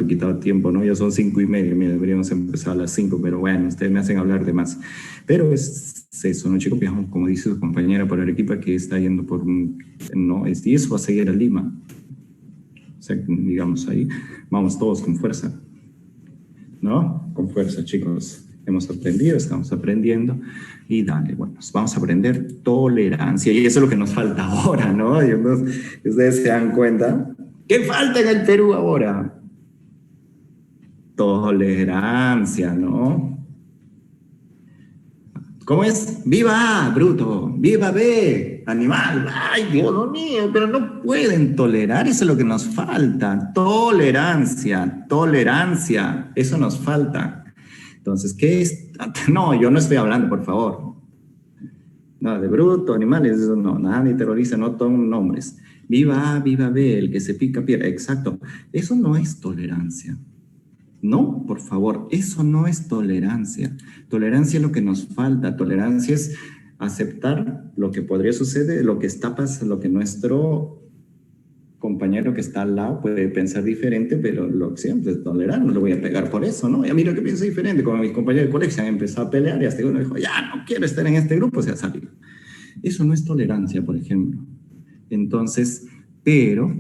tanto he quitado tiempo, ¿no? Ya son 5:30, mira, deberíamos empezar a las 5, pero bueno, ustedes me hacen hablar de más. Pero es eso, ¿no, chicos? Viajamos, como dice su compañera por Arequipa, que está yendo por un... No, y eso va a seguir a Lima. O sea, digamos ahí, vamos todos con fuerza, ¿no? Con fuerza, chicos. Hemos aprendido, estamos aprendiendo y dale, bueno, vamos a aprender tolerancia y eso es lo que nos falta ahora, ¿no? Y ustedes se dan cuenta, ¿qué falta en el Perú ahora? Tolerancia, ¿no? ¿Cómo es? ¡Viva A, bruto! ¡Viva B, animal! ¡Ay, Dios mío! Pero no pueden tolerar, eso es lo que nos falta. Tolerancia, tolerancia, eso nos falta. Entonces, ¿qué es? No, yo no estoy hablando, por favor. Nada de bruto, animales, eso no, nada ni terroriza, no son nombres. Viva A, viva B, el que se pica piedra, exacto. Eso no es tolerancia. No, por favor, eso no es tolerancia. Tolerancia es lo que nos falta. Tolerancia es aceptar lo que podría suceder, lo que está pasando, lo que nuestro compañero que está al lado puede pensar diferente, pero lo siempre es tolerar, no le voy a pegar por eso, ¿no? Ya mira que piensa diferente, como mis compañeros de colegio han empezado a pelear y hasta uno dijo, ya no quiero estar en este grupo, se ha salido. Eso no es tolerancia, por ejemplo. Entonces, pero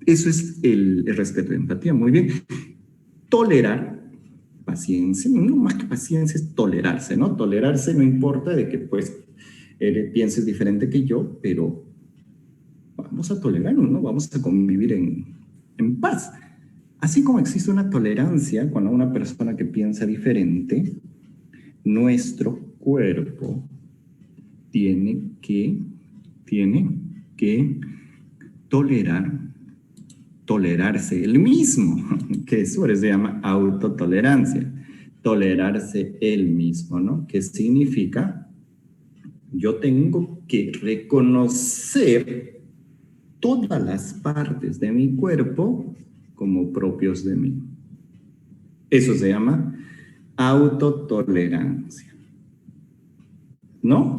eso es el respeto y empatía, muy bien. Tolerar, paciencia, no más que paciencia es tolerarse, ¿no? Tolerarse no importa de que pues pienses diferente que yo, pero vamos a tolerarnos, ¿no? Vamos a convivir en paz. Así como existe una tolerancia cuando una persona que piensa diferente, nuestro cuerpo tiene que tolerarse él mismo, que eso se llama autotolerancia, tolerarse él mismo, ¿no? ¿Qué significa? Yo tengo que reconocer todas las partes de mi cuerpo como propios de mí. Eso se llama autotolerancia, ¿no?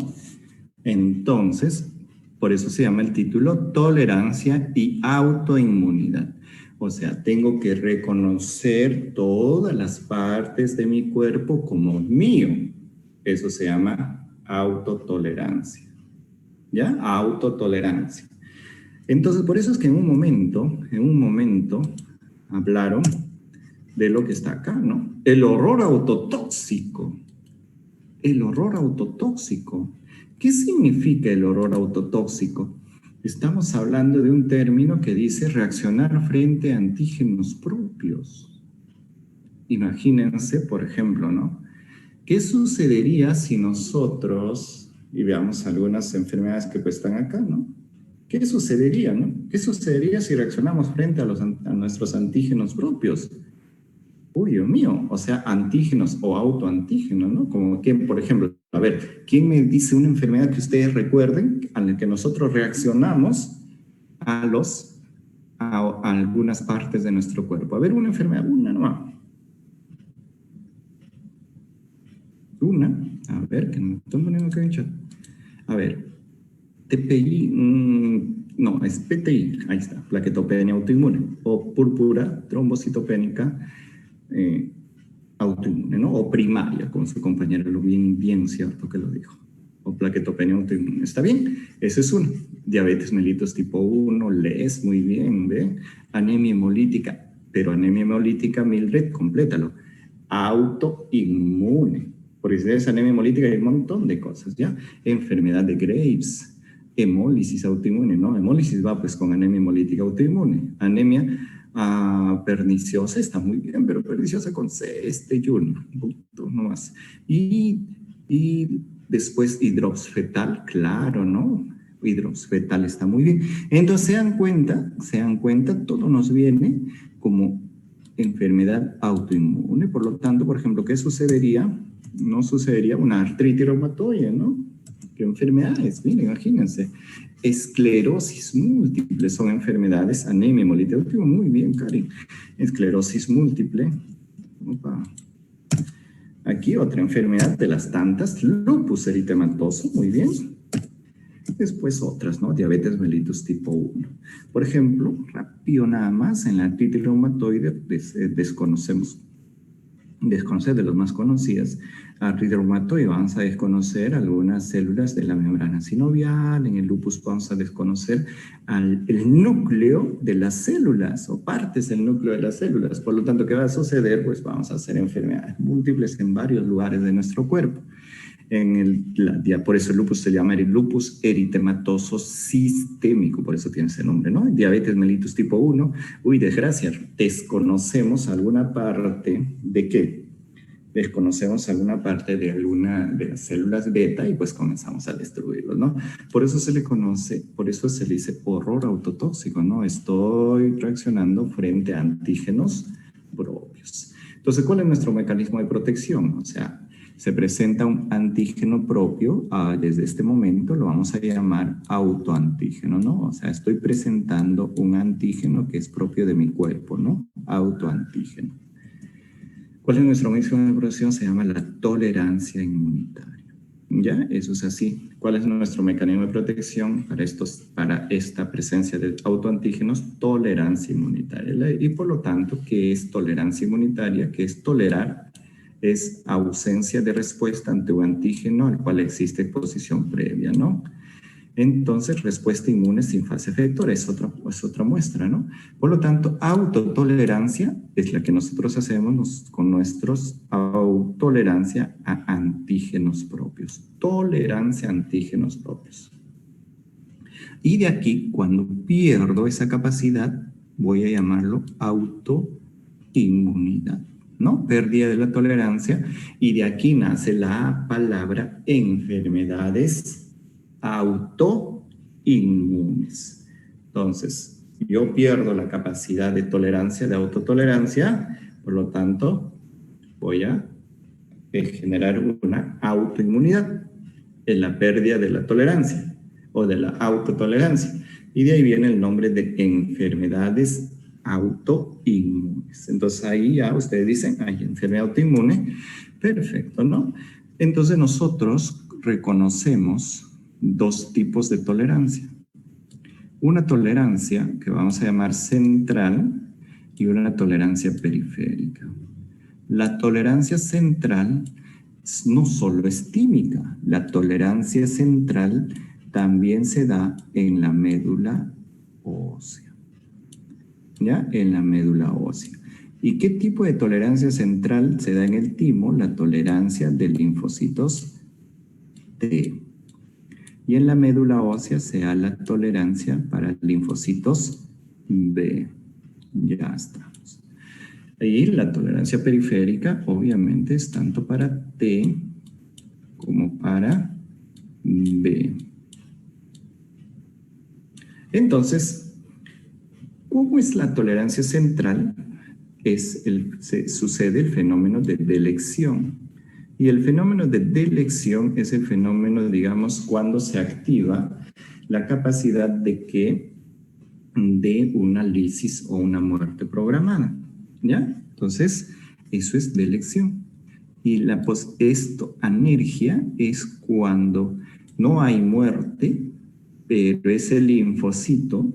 Entonces, por eso se llama el título Tolerancia y Autoinmunidad. O sea, tengo que reconocer todas las partes de mi cuerpo como mío. Eso se llama autotolerancia. ¿Ya? Autotolerancia. Entonces, por eso es que en un momento, hablaron de lo que está acá, ¿no? El horror autotóxico. El horror autotóxico. ¿Qué significa el horror autotóxico? Estamos hablando de un término que dice reaccionar frente a antígenos propios. Imagínense, por ejemplo, ¿no? ¿Qué sucedería si nosotros, y veamos algunas enfermedades que pues están acá, ¿no? ¿Qué sucedería, no? ¿Qué sucedería si reaccionamos frente a nuestros antígenos propios? Uy, Dios mío, o sea, antígenos o autoantígenos, ¿no? Como que, por ejemplo, a ver, ¿quién me dice una enfermedad que ustedes recuerden a la que nosotros reaccionamos a algunas partes de nuestro cuerpo? A ver, una enfermedad, una nomás. Una, a ver, que me estoy poniendo acá en el chat. A ver, TPI, no, es PTI, ahí está, plaquetopenia autoinmune, o púrpura trombocitopénica autoinmune, ¿no? O primaria, como su compañero lo bien cierto que lo dijo. O plaquetopenia autoinmune. ¿Está bien? Ese es uno. Diabetes mellitus tipo 1, LES, muy bien, ¿ve? Anemia hemolítica, pero anemia hemolítica, Mildred, complétalo. Autoinmune. Por si es anemia hemolítica hay un montón de cosas, ¿ya? Enfermedad de Graves, hemólisis autoinmune, ¿no? Hemólisis va pues con anemia hemolítica autoinmune. Anemia perniciosa está muy bien, pero perniciosa con C, junior, un poquito nomás. Y después hidrops fetal, claro, ¿no? Hidrops fetal está muy bien. Entonces se dan cuenta, todo nos viene como enfermedad autoinmune. Por lo tanto, por ejemplo, ¿qué sucedería? No sucedería una artritis reumatoide, ¿no? ¿Qué enfermedades? Miren, imagínense. Esclerosis múltiple son enfermedades, anemia hemolítica autoinmune, muy bien, Karin. Esclerosis múltiple. Opa. Aquí otra enfermedad de las tantas, lupus eritematoso, muy bien. después otras, ¿no? Diabetes mellitus tipo 1. Por ejemplo, rápido nada más, en la artritis reumatoide desconocemos de las más conocidas, artritis reumatoide, vamos a desconocer algunas células de la membrana sinovial, en el lupus vamos a desconocer el núcleo de las células o partes del núcleo de las células. Por lo tanto, ¿qué va a suceder? Pues vamos a hacer enfermedades múltiples en varios lugares de nuestro cuerpo. Por eso el lupus se llama el lupus eritematoso sistémico, por eso tiene ese nombre, ¿no? Diabetes mellitus tipo 1, uy, desgracia, desconocemos alguna parte de qué? Desconocemos alguna parte de alguna de las células beta y pues comenzamos a destruirlos, ¿no? Por eso se le conoce, por eso se le dice horror autotóxico, ¿no? Estoy reaccionando frente a antígenos propios. Entonces, ¿cuál es nuestro mecanismo de protección? O sea, se presenta un antígeno propio, desde este momento lo vamos a llamar autoantígeno, ¿no? O sea, estoy presentando un antígeno que es propio de mi cuerpo, ¿no? Autoantígeno. ¿Cuál es nuestro mecanismo de protección? Se llama la tolerancia inmunitaria. ¿Ya? Eso es así. ¿Cuál es nuestro mecanismo de protección para esta presencia de autoantígenos? Tolerancia inmunitaria. Y por lo tanto, ¿qué es tolerancia inmunitaria? ¿Qué es tolerar? Es ausencia de respuesta ante un antígeno al cual existe exposición previa, ¿no? Entonces, respuesta inmune sin fase efectora es otra muestra, ¿no? Por lo tanto, autotolerancia es la que nosotros hacemos con nuestros autotolerancia a antígenos propios. Tolerancia a antígenos propios. Y de aquí, cuando pierdo esa capacidad, voy a llamarlo autoinmunidad, ¿no? Pérdida de la tolerancia, y de aquí nace la palabra enfermedades autoinmunes. Entonces, yo pierdo la capacidad de tolerancia, de autotolerancia, por lo tanto, voy a generar una autoinmunidad en la pérdida de la tolerancia o de la autotolerancia. Y de ahí viene el nombre de enfermedades autoinmunes. Entonces ahí ya ustedes dicen, hay enfermedad autoinmune, perfecto, ¿no? Entonces nosotros reconocemos dos tipos de tolerancia. Una tolerancia que vamos a llamar central y una tolerancia periférica. La tolerancia central no solo es química, la tolerancia central también se da en la médula ósea. ¿Ya? En la médula ósea. ¿Y qué tipo de tolerancia central se da en el timo? La tolerancia de linfocitos T. Y en la médula ósea se da la tolerancia para linfocitos B. Ya estamos. Y la tolerancia periférica, obviamente, es tanto para T como para B. Entonces, ¿cómo es la tolerancia central? Sucede el fenómeno de delección. Y el fenómeno de delección es el fenómeno, digamos, cuando se activa la capacidad de una lisis o una muerte programada. ¿Ya? Entonces, eso es delección. Y anergia es cuando no hay muerte, pero ese linfocito,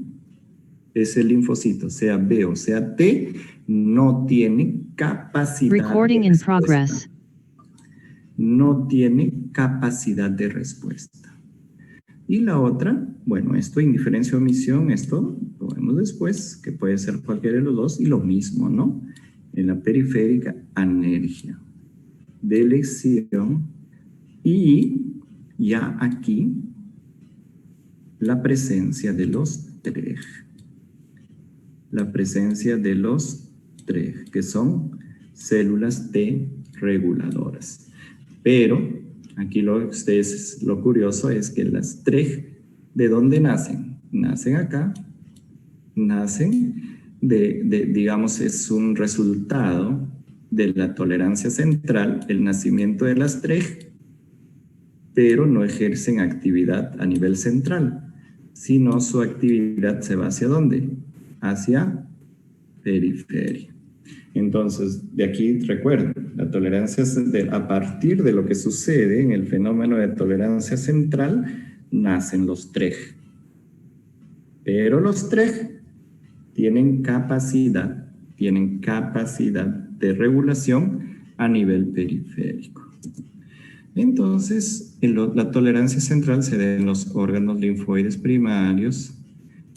sea B o sea T, no tiene capacidad Recording de in respuesta. progress. No tiene capacidad de respuesta. Y la otra, bueno, esto indiferencia o omisión, esto lo vemos después, que puede ser cualquiera de los dos, y lo mismo, ¿no? En la periférica, anergia, delección, y ya aquí, la presencia de los TREG. La presencia de los TREG, que son células T reguladoras. Pero aquí lo curioso es que las TREG, ¿de dónde nacen? Nacen acá, nacen digamos, es un resultado de la tolerancia central, el nacimiento de las TREG, pero no ejercen actividad a nivel central, sino su actividad se va ¿hacia dónde? Hacia periferia. Entonces, de aquí recuerden, la tolerancia a partir de lo que sucede en el fenómeno de tolerancia central, nacen los TREG. Pero los TREG tienen capacidad de regulación a nivel periférico. Entonces, la tolerancia central se da en los órganos linfoides primarios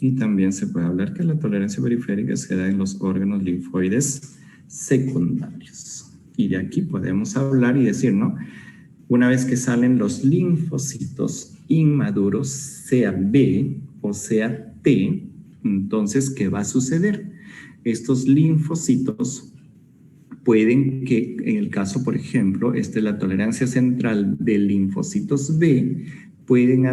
y también se puede hablar que la tolerancia periférica se da en los órganos linfoides secundarios. Y de aquí podemos hablar y decir, ¿no? Una vez que salen los linfocitos inmaduros, sea B o sea T, entonces, ¿qué va a suceder? Estos linfocitos pueden que, en el caso, por ejemplo, la tolerancia central de linfocitos B, pueden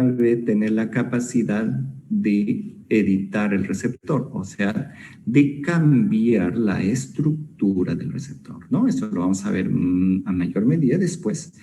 tener la capacidad de editar el receptor, o sea, de cambiar la estructura del receptor, ¿no? Esto lo vamos a ver a mayor medida después.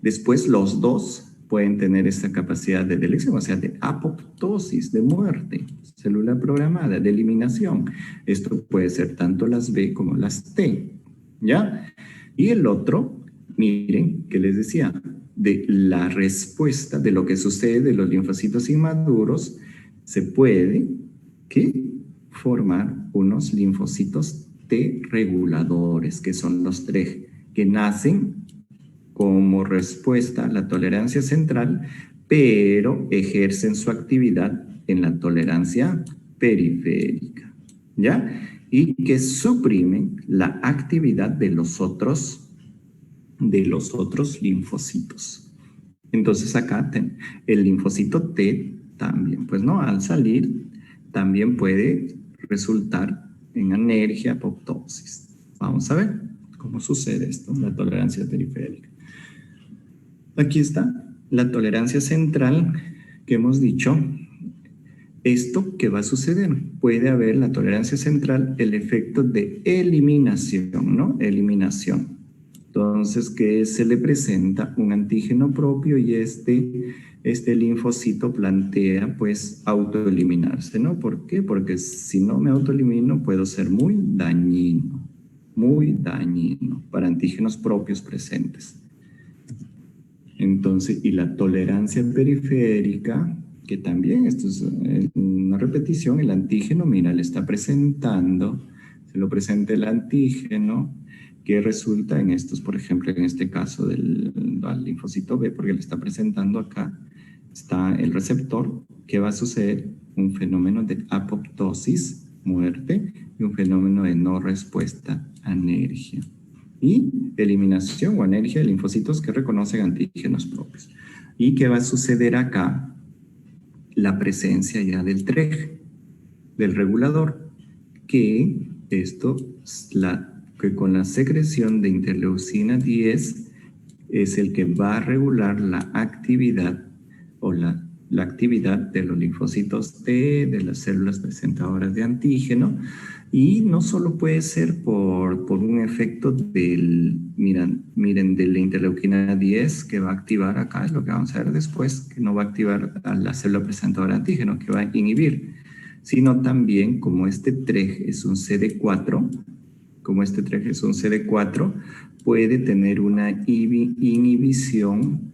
Después, los dos pueden tener esta capacidad de delección, o sea, de apoptosis, de muerte celular programada, de eliminación. Esto puede ser tanto las B como las T, ¿ya? Y el otro, miren, que les decía, de la respuesta de lo que sucede de los linfocitos inmaduros, se puede formar unos linfocitos T reguladores, que son los TREG, que nacen como respuesta a la tolerancia central, pero ejercen su actividad en la tolerancia periférica, ¿ya? Y que suprimen la actividad de los otros linfocitos. Entonces acá el linfocito T también, pues no, al salir también puede resultar en anergia, apoptosis. Vamos a ver cómo sucede esto, la tolerancia periférica. Aquí está la tolerancia central que hemos dicho. ¿Esto qué va a suceder? Puede haber la tolerancia central, el efecto de eliminación, ¿no? Eliminación. Entonces, que se le presenta un antígeno propio y este linfocito plantea, pues, autoeliminarse, ¿no? ¿Por qué? Porque si no me autoelimino, puedo ser muy dañino para antígenos propios presentes. Entonces, y la tolerancia periférica, que también esto es una repetición, el antígeno, mira, le está presentando, se lo presenta el antígeno, que resulta en estos, por ejemplo, en este caso del linfocito B, porque le está presentando acá, está el receptor, que va a suceder un fenómeno de apoptosis, muerte, y un fenómeno de no respuesta, anergia. Y eliminación o anergia de linfocitos que reconocen antígenos propios. ¿Y qué va a suceder acá? La presencia ya del TREG, del regulador, que con la secreción de interleucina 10 es el que va a regular la actividad o la actividad de los linfocitos T, de las células presentadoras de antígeno, y no solo puede ser por un efecto miren, de la interleuquina 10 que va a activar acá, es lo que vamos a ver después, que no va a activar a la célula presentadora de antígeno, que va a inhibir, sino también como este TREG es un CD4, puede tener una inhibición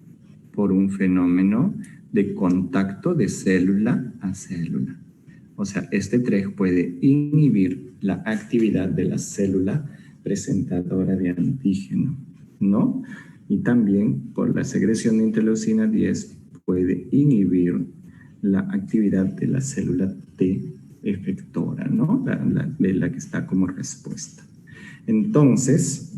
por un fenómeno de contacto de célula a célula. O sea, este TREG puede inhibir la actividad de la célula presentadora de antígeno, ¿no? Y también por la secreción de interleucina 10 puede inhibir la actividad de la célula T efectora, ¿no? De la que está como respuesta. Entonces,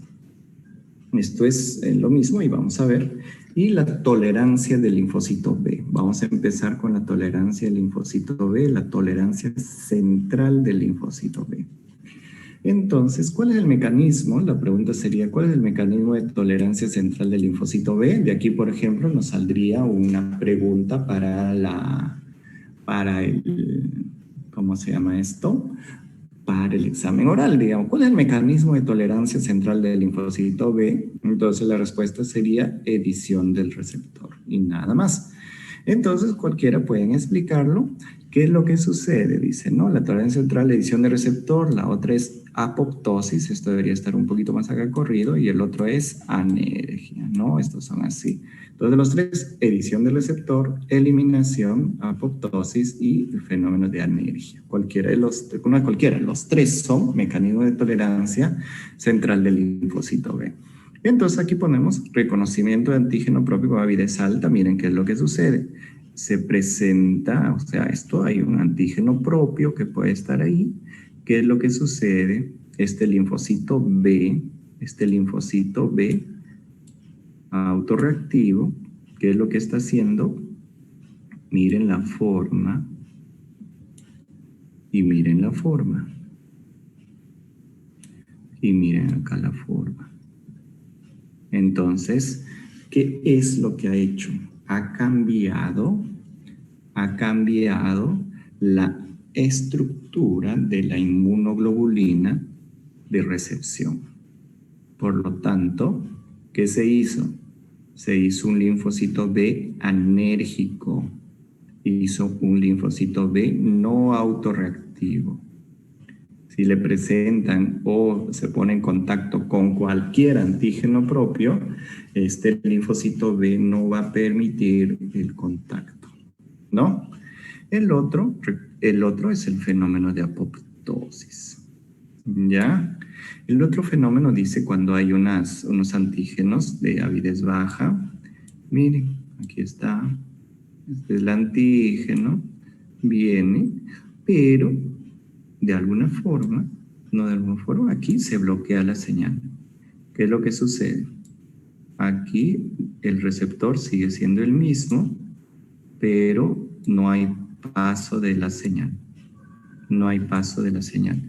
esto es lo mismo y vamos a ver. Y la tolerancia del linfocito B. Vamos a empezar con la tolerancia del linfocito B, la tolerancia central del linfocito B. Entonces, ¿cuál es el mecanismo? La pregunta sería, ¿cuál es el mecanismo de tolerancia central del linfocito B? De aquí, por ejemplo, nos saldría una pregunta para el, ¿cómo se llama esto? Para el examen oral, digamos, ¿cuál es el mecanismo de tolerancia central del linfocito B? Entonces la respuesta sería edición del receptor y nada más. Entonces cualquiera puede explicarlo, ¿Qué es lo que sucede? Dice, ¿no? La tolerancia central, la edición de receptor, la otra es apoptosis, esto debería estar un poquito más acá corrido, y el otro es anergia, ¿no? Estos son así. Entonces, los tres, edición del receptor, eliminación, apoptosis y el fenómeno de anergia. Los tres son mecanismos de tolerancia central del linfocito B. Entonces, aquí ponemos reconocimiento de antígeno propio con avidez alta. Miren qué es lo que sucede. Se presenta, o sea, hay un antígeno propio que puede estar ahí. ¿Qué es lo que sucede? Este linfocito B autorreactivo, ¿qué es lo que está haciendo? Miren la forma y miren la forma. Y miren acá la forma. Entonces, ¿qué es lo que ha hecho? Ha cambiado la estructura de la inmunoglobulina de recepción. Por lo tanto, ¿qué se hizo? Se hizo un linfocito B anérgico. Hizo un linfocito B no autorreactivo. Si le presentan o se pone en contacto con cualquier antígeno propio, este linfocito B no va a permitir el contacto, ¿no? El otro es el fenómeno de apoptosis, ¿ya? El otro fenómeno dice cuando hay unos antígenos de avidez baja. Miren, aquí está. Este es el antígeno, viene, pero de alguna forma, aquí se bloquea la señal. ¿Qué es lo que sucede? Aquí el receptor sigue siendo el mismo, pero no hay paso de la señal. No hay paso de la señal.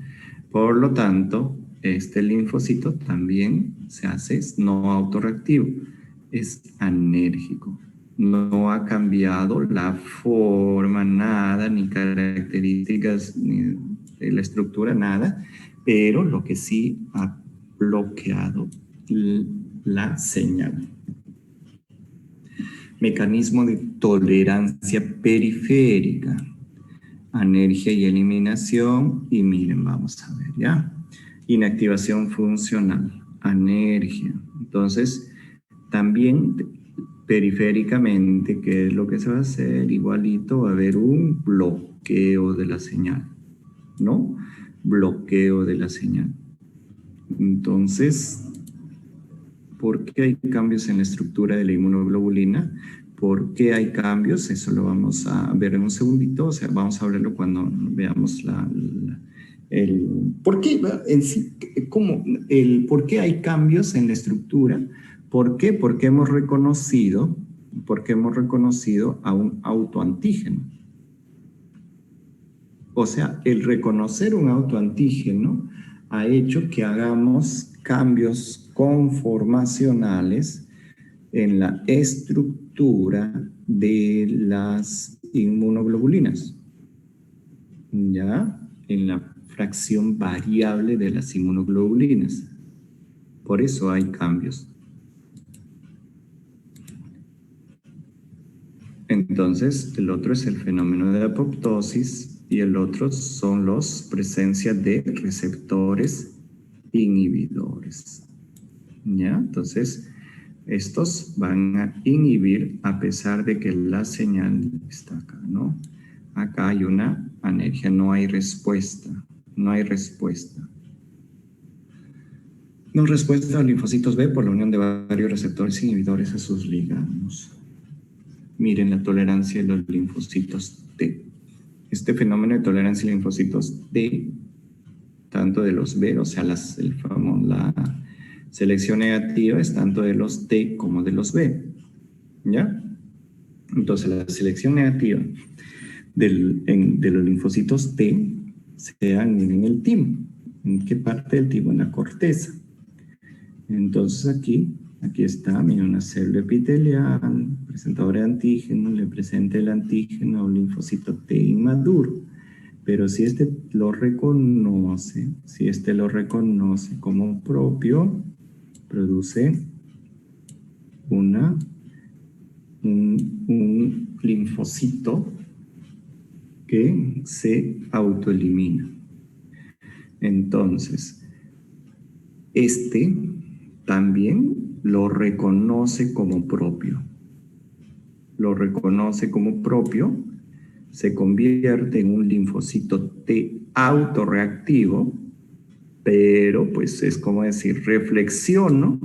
Por lo tanto, este linfocito también se hace no autorreactivo, es anérgico. No ha cambiado la forma, nada, ni características, ni de la estructura, nada, pero lo que sí ha bloqueado la señal. Mecanismo de tolerancia periférica, anergia y eliminación, y miren, vamos a ver, ¿ya? Inactivación funcional, anergia. Entonces, también periféricamente, ¿qué es lo que se va a hacer? Igualito va a haber un bloqueo de la señal, ¿no? Bloqueo de la señal. Entonces, ¿por qué hay cambios en la estructura de la inmunoglobulina? ¿Por qué hay cambios? Eso lo vamos a ver en un segundito, o sea, vamos a verlo cuando veamos ¿por qué en sí? ¿Por qué hay cambios en la estructura? ¿Por qué? Porque hemos reconocido a un autoantígeno. O sea, el reconocer un autoantígeno ha hecho que hagamos cambios conformacionales en la estructura de las inmunoglobulinas, ¿ya? En la fracción variable de las inmunoglobulinas. Por eso hay cambios. Entonces, el otro es el fenómeno de apoptosis y el otro son las presencias de receptores inhibidores. ¿Ya? Entonces, estos van a inhibir a pesar de que la señal está acá, ¿no? Acá hay una anergia, no hay respuesta. No hay respuesta. No respuesta a linfocitos B por la unión de varios receptores inhibidores a sus ligandos. Miren la tolerancia de los linfocitos T. Este fenómeno de tolerancia de linfocitos T, tanto de los B, o sea, la selección negativa es tanto de los T como de los B, ¿ya? Entonces, la selección negativa de los linfocitos T se dan en el timo. ¿En qué parte del timo? En la corteza. Entonces, aquí está, mira, una célula epitelial, presentadora de antígeno, le presenta el antígeno a un linfocito T inmaduro. Pero si este lo reconoce como propio, produce un linfocito que se autoelimina. Entonces, este también lo reconoce como propio. Lo reconoce como propio, se convierte en un linfocito T autorreactivo, pero pues es como decir, reflexiono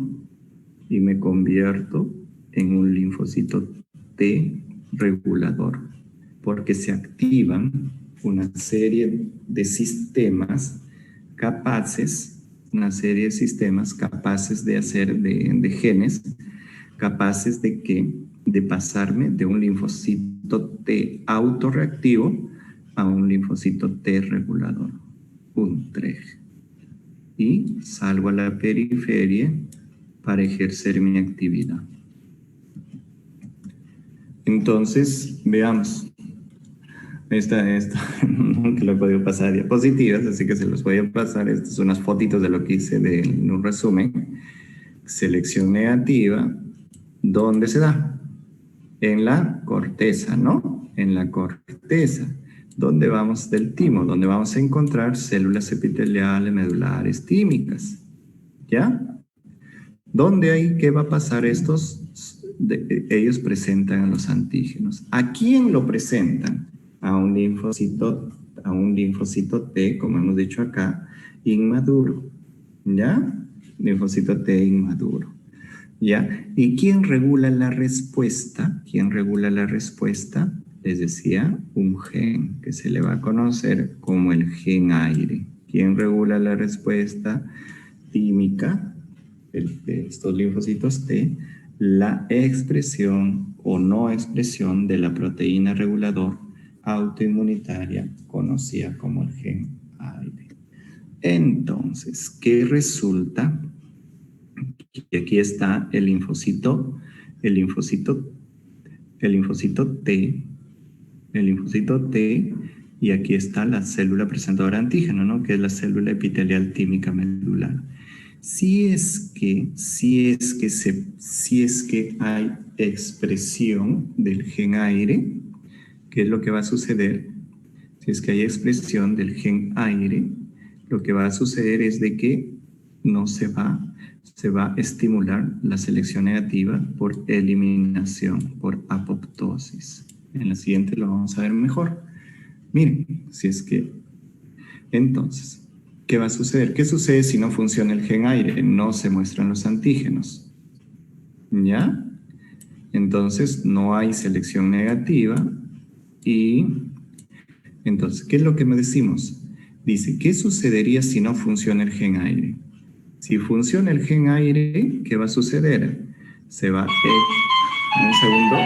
y me convierto en un linfocito T regulador, porque se activan una serie de sistemas capaces, de hacer, de genes, capaces de pasarme de un linfocito T autorreactivo a un linfocito T regulador, un TREG. Y salgo a la periferia para ejercer mi actividad. Entonces, veamos. Esta que lo he podido pasar a diapositivas, así que se los voy a pasar. Estas son unas fotitos de lo que hice en un resumen. Selección negativa, ¿dónde se da? En la corteza, ¿no? En la corteza. ¿Dónde vamos del timo? Donde vamos a encontrar células epiteliales medulares tímicas. ¿Ya? ¿Dónde hay qué va a pasar estos? Ellos presentan a los antígenos. ¿A quién lo presentan? A un linfocito T, como hemos dicho acá, inmaduro. ¿Ya? Linfocito T inmaduro. ¿Ya? ¿Y quién regula la respuesta? ¿Quién regula la respuesta? Les decía, un gen que se le va a conocer como el gen aire. ¿Quién regula la respuesta tímica de estos linfocitos T? La expresión o no expresión de la proteína regulador autoinmunitaria conocida como el gen aire. Entonces, ¿qué resulta? Y aquí está el linfocito T, el linfocito T, y aquí está la célula presentadora de antígeno, ¿no? Que es la célula epitelial tímica medular. Si es que hay expresión del gen aire, ¿qué es lo que va a suceder? Si es que hay expresión del gen aire, lo que va a suceder es de que no se va a estimular la selección negativa por eliminación, por apoptosis. En la siguiente lo vamos a ver mejor. Miren, si es que, entonces, ¿qué va a suceder? ¿Qué sucede si no funciona el gen aire? No se muestran los antígenos. ¿Ya? Entonces, no hay selección negativa y entonces, ¿qué es lo que me decimos? Dice, ¿qué sucedería si no funciona el gen aire? Si funciona el gen aire, ¿qué va a suceder? Se va a... Un segundo.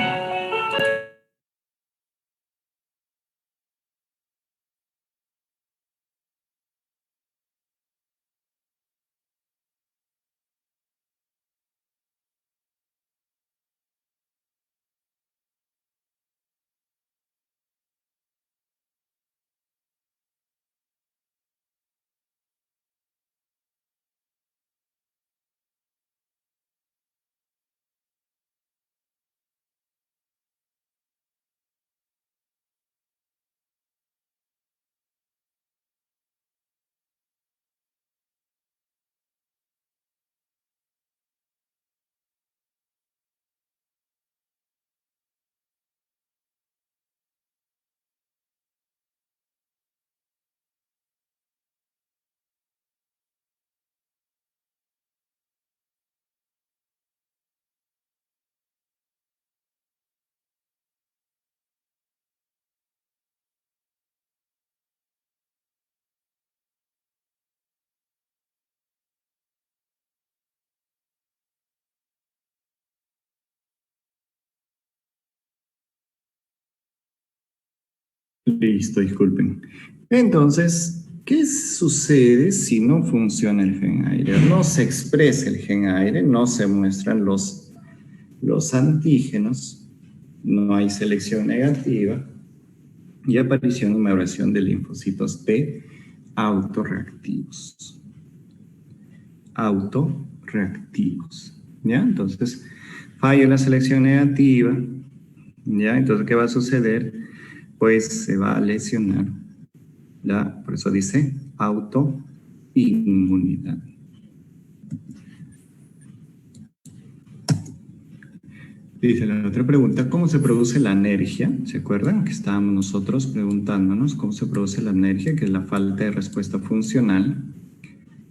Listo, disculpen. Entonces, ¿qué sucede si no funciona el gen aire? No se expresa el gen aire, no se muestran los antígenos, no hay selección negativa y aparición y maduración de linfocitos T autorreactivos. Autorreactivos. ¿Ya? Entonces, falla la selección negativa. ¿Ya? Entonces, ¿qué va a suceder? pues se va a lesionar por eso dice autoinmunidad. Dice la otra pregunta, ¿cómo se produce la anergia? ¿Se acuerdan que estábamos nosotros preguntándonos cómo se produce la anergia, que es la falta de respuesta funcional?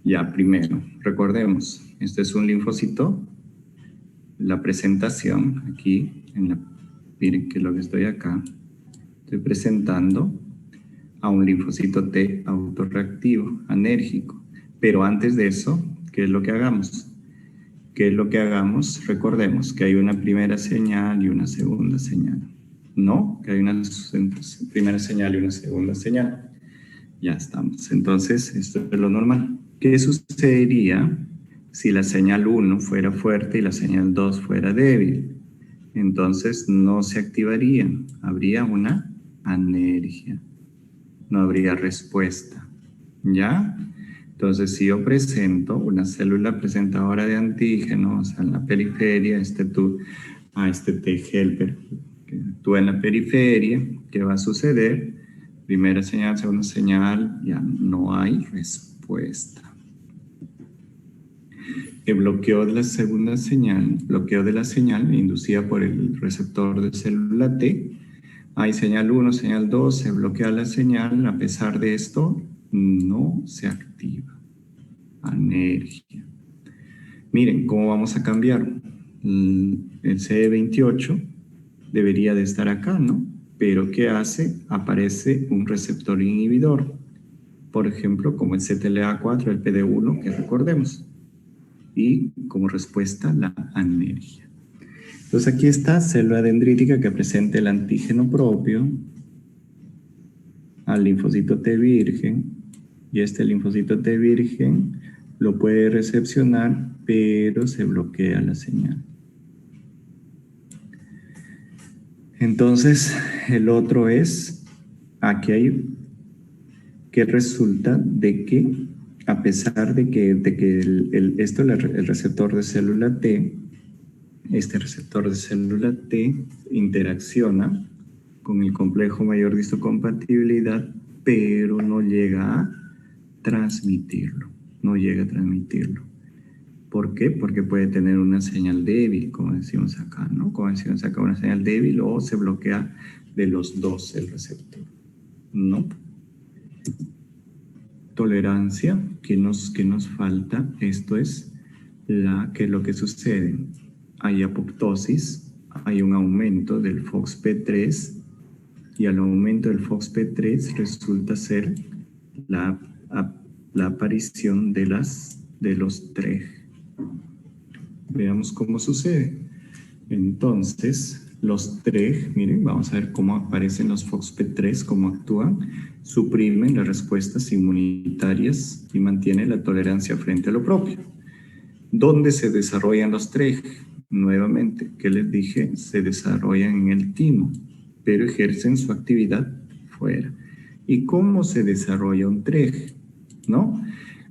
Ya, primero, recordemos, este es un linfocito, la presentación aquí, miren que lo que estoy acá, estoy presentando a un linfocito T autorreactivo, anérgico. Pero antes de eso, ¿qué es lo que hagamos? ¿Qué es lo que hagamos? Recordemos que hay una primera señal y una segunda señal. ¿No? Que hay una primera señal y una segunda señal. Ya estamos. Entonces, esto es lo normal. ¿Qué sucedería si la señal 1 fuera fuerte y la señal 2 fuera débil? Entonces, no se activarían. Habría una anergia. No habría respuesta. ¿Ya? Entonces, si yo presento una célula presentadora de antígenos en la periferia, este T helper que actúa en la periferia, ¿qué va a suceder? Primera señal, segunda señal, ya no hay respuesta. El bloqueo de la segunda señal, bloqueo de la señal inducida por el receptor de célula T. Hay señal 1, señal 2, se bloquea la señal, a pesar de esto, no se activa. Anergia. Miren, ¿cómo vamos a cambiar? El CD28 debería de estar acá, ¿no? Pero ¿qué hace? Aparece un receptor inhibidor. Por ejemplo, como el CTLA4, el PD1, que recordemos. Y como respuesta, la anergia. Entonces aquí está célula dendrítica que presenta el antígeno propio al linfocito T virgen. Y este linfocito T virgen lo puede recepcionar, pero se bloquea la señal. Entonces, el otro es, aquí hay, que resulta de que, a pesar de que el receptor de célula T, este receptor de célula T interacciona con el complejo mayor de histocompatibilidad, pero no llega a transmitirlo. No llega a transmitirlo. ¿Por qué? Porque puede tener una señal débil, como decimos acá, ¿no? Como decimos acá, una señal débil, o se bloquea de los dos el receptor, ¿no? Tolerancia, ¿qué nos falta? Esto es que lo que sucede. Hay apoptosis, hay un aumento del FOXP3, y al aumento del FOXP3 resulta ser la aparición de los TREG. Veamos cómo sucede. Entonces, los TREG, miren, vamos a ver cómo aparecen los FOXP3, cómo actúan, suprimen las respuestas inmunitarias y mantienen la tolerancia frente a lo propio. ¿Dónde se desarrollan los TREG? Nuevamente, ¿qué les dije? Se desarrollan en el timo, pero ejercen su actividad fuera. ¿Y cómo se desarrolla un TREG? ¿No?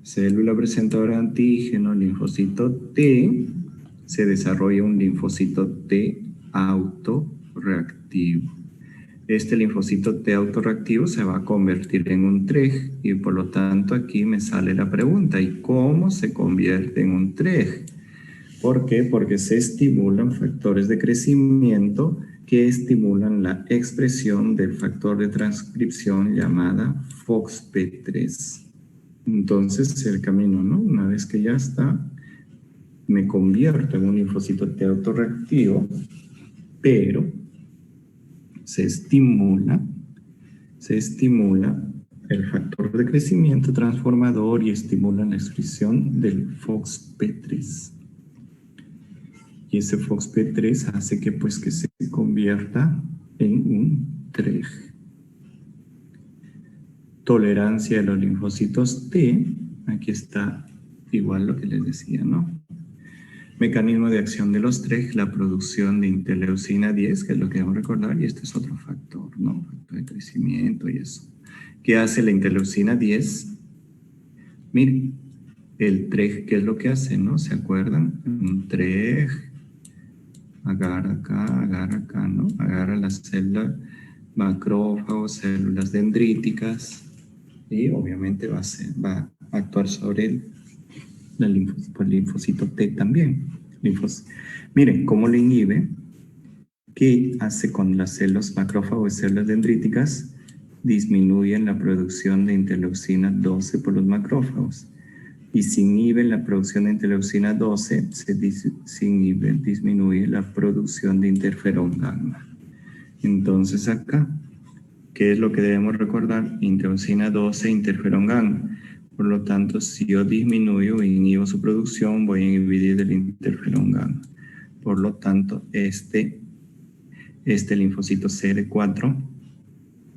Célula presentadora de antígeno, linfocito T, se desarrolla un linfocito T autorreactivo. Este linfocito T autorreactivo se va a convertir en un TREG y por lo tanto aquí me sale la pregunta, ¿y cómo se convierte en un TREG? ¿Por qué? Porque se estimulan factores de crecimiento que estimulan la expresión del factor de transcripción llamada FOXP3. Entonces el camino, ¿no? Una vez que ya está, me convierto en un linfocito T autorreactivo, pero se estimula el factor de crecimiento transformador y estimula la expresión del FOXP3. Y ese FOXP3 hace que se convierta en un TREG. Tolerancia de los linfocitos T, aquí está igual lo que les decía, ¿no? Mecanismo de acción de los TREG, la producción de interleucina 10, que es lo que debemos recordar, y este es otro factor, ¿no? Factor de crecimiento y eso. ¿Qué hace la interleucina 10? Miren, el TREG, ¿qué es lo que hace, no? ¿Se acuerdan? Un TREG agarra acá, ¿no? Agarra la célula macrófagos, células dendríticas, y obviamente va a actuar sobre el linfocito T también. Miren, ¿cómo lo inhibe? ¿Qué hace con las células macrófagos y células dendríticas? Disminuyen la producción de interleucina 12 por los macrófagos. Y se inhibe la producción de interleucina 12, disminuye la producción de interferón gamma. Entonces acá, ¿qué es lo que debemos recordar? Interleucina 12, interferón gamma. Por lo tanto, si yo disminuyo o inhibo su producción, voy a inhibir el interferón gamma. Por lo tanto, este linfocito CD4,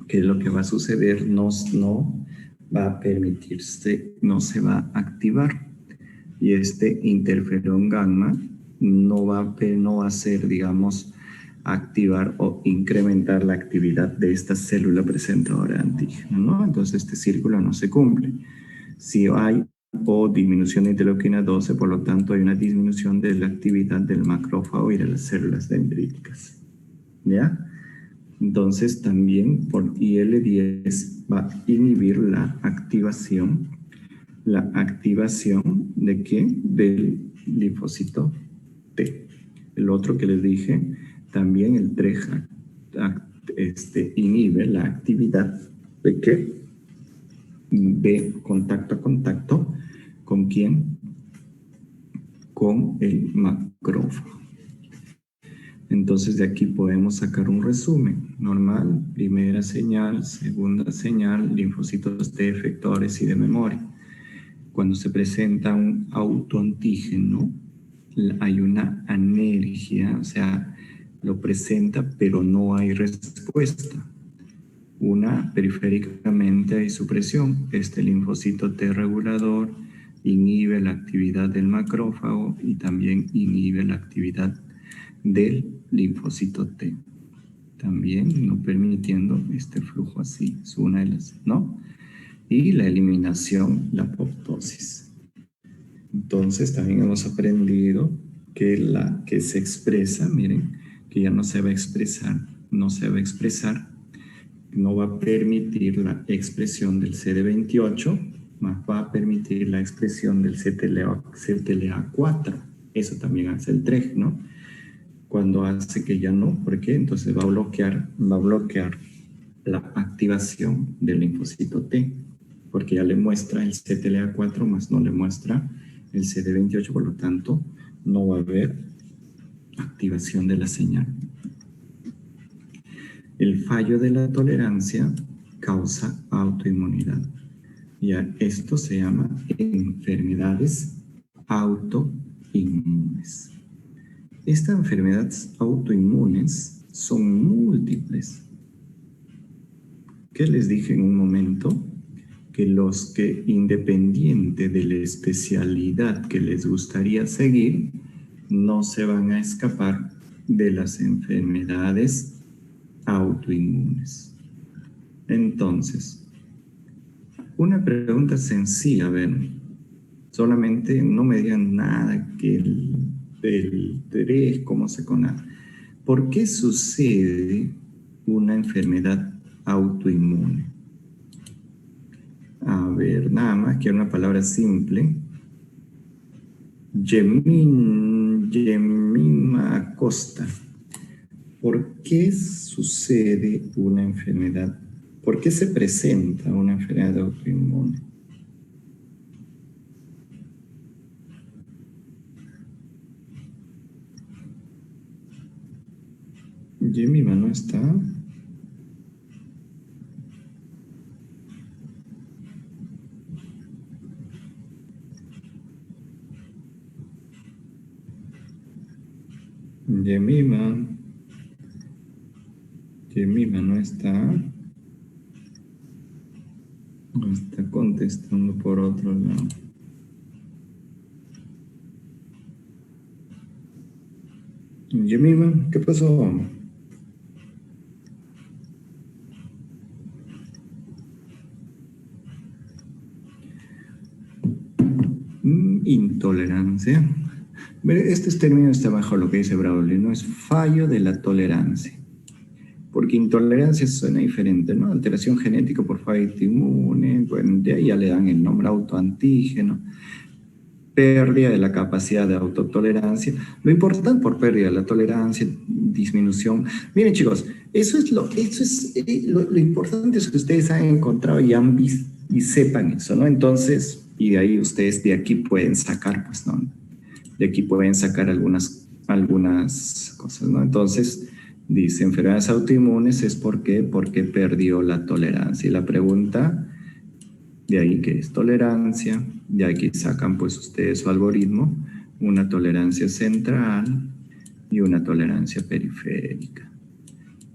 ¿qué es lo que va a suceder? No va a permitirse, no se va a activar. Y este interferón gamma no va a hacer, digamos, activar o incrementar la actividad de esta célula presentadora de antígeno, ¿no? Entonces este círculo no se cumple. Si hay disminución de interleucina 12, por lo tanto hay una disminución de la actividad del macrófago y de las células dendríticas, ¿ya? Entonces también por IL-10 va a inhibir la activación de qué? Del linfocito T. El otro que les dije, también el TREG inhibe la actividad de qué? De contacto a contacto. ¿Con quién? Con el macrófago. Entonces de aquí podemos sacar un resumen normal: primera señal, segunda señal, linfocitos T efectores y de memoria. Cuando se presenta un autoantígeno, hay una anergia, o sea, lo presenta pero no hay respuesta. Periféricamente hay supresión. Este linfocito T regulador inhibe la actividad del macrófago y también inhibe la actividad del linfocito T, también no permitiendo este flujo así, es una de las, ¿no? Y la eliminación, la apoptosis. Entonces también hemos aprendido que se expresa, miren, que ya no se va a expresar, no va a permitir la expresión del CD28, más va a permitir la expresión del CTLA4. Eso también hace el TREG, ¿no? Cuando hace que ya no, ¿por qué? Entonces va a bloquear la activación del linfocito T, porque ya le muestra el CTLA4 más no le muestra el CD28, por lo tanto no va a haber activación de la señal. El fallo de la tolerancia causa autoinmunidad. Ya esto se llama enfermedades autoinmunes. Estas enfermedades autoinmunes son múltiples. ¿Qué les dije en un momento? Que los que, independiente de la especialidad que les gustaría seguir, no se van a escapar de las enfermedades autoinmunes. Entonces, una pregunta sencilla, a ver, solamente no me digan nada que el 3, cómo se conoce. ¿Por qué sucede una enfermedad autoinmune? A ver, nada más que una palabra simple. Jemima Acosta. ¿Por qué sucede una enfermedad? ¿Por qué se presenta una enfermedad autoinmune? Jemima no está. Jemima no está. No está contestando por otro lado. Jemima, ¿qué pasó? Intolerancia. Este término está bajo lo que dice Brawley, no es fallo de la tolerancia. porque intolerancia suena diferente, ¿no? Alteración genética por falla inmune, bueno, de ahí ya le dan el nombre autoantígeno. Pérdida de la capacidad de autotolerancia. Lo importante por pérdida de la tolerancia, disminución. Miren, chicos, lo importante es que ustedes han encontrado y han visto y sepan eso, ¿no? Entonces, y de ahí ustedes de aquí pueden sacar, pues, ¿no? De aquí pueden sacar algunas cosas, ¿no? Entonces, dice, enfermedades autoinmunes es porque perdió la tolerancia. Y la pregunta, de ahí que es tolerancia, de aquí sacan pues ustedes su algoritmo, una tolerancia central y una tolerancia periférica,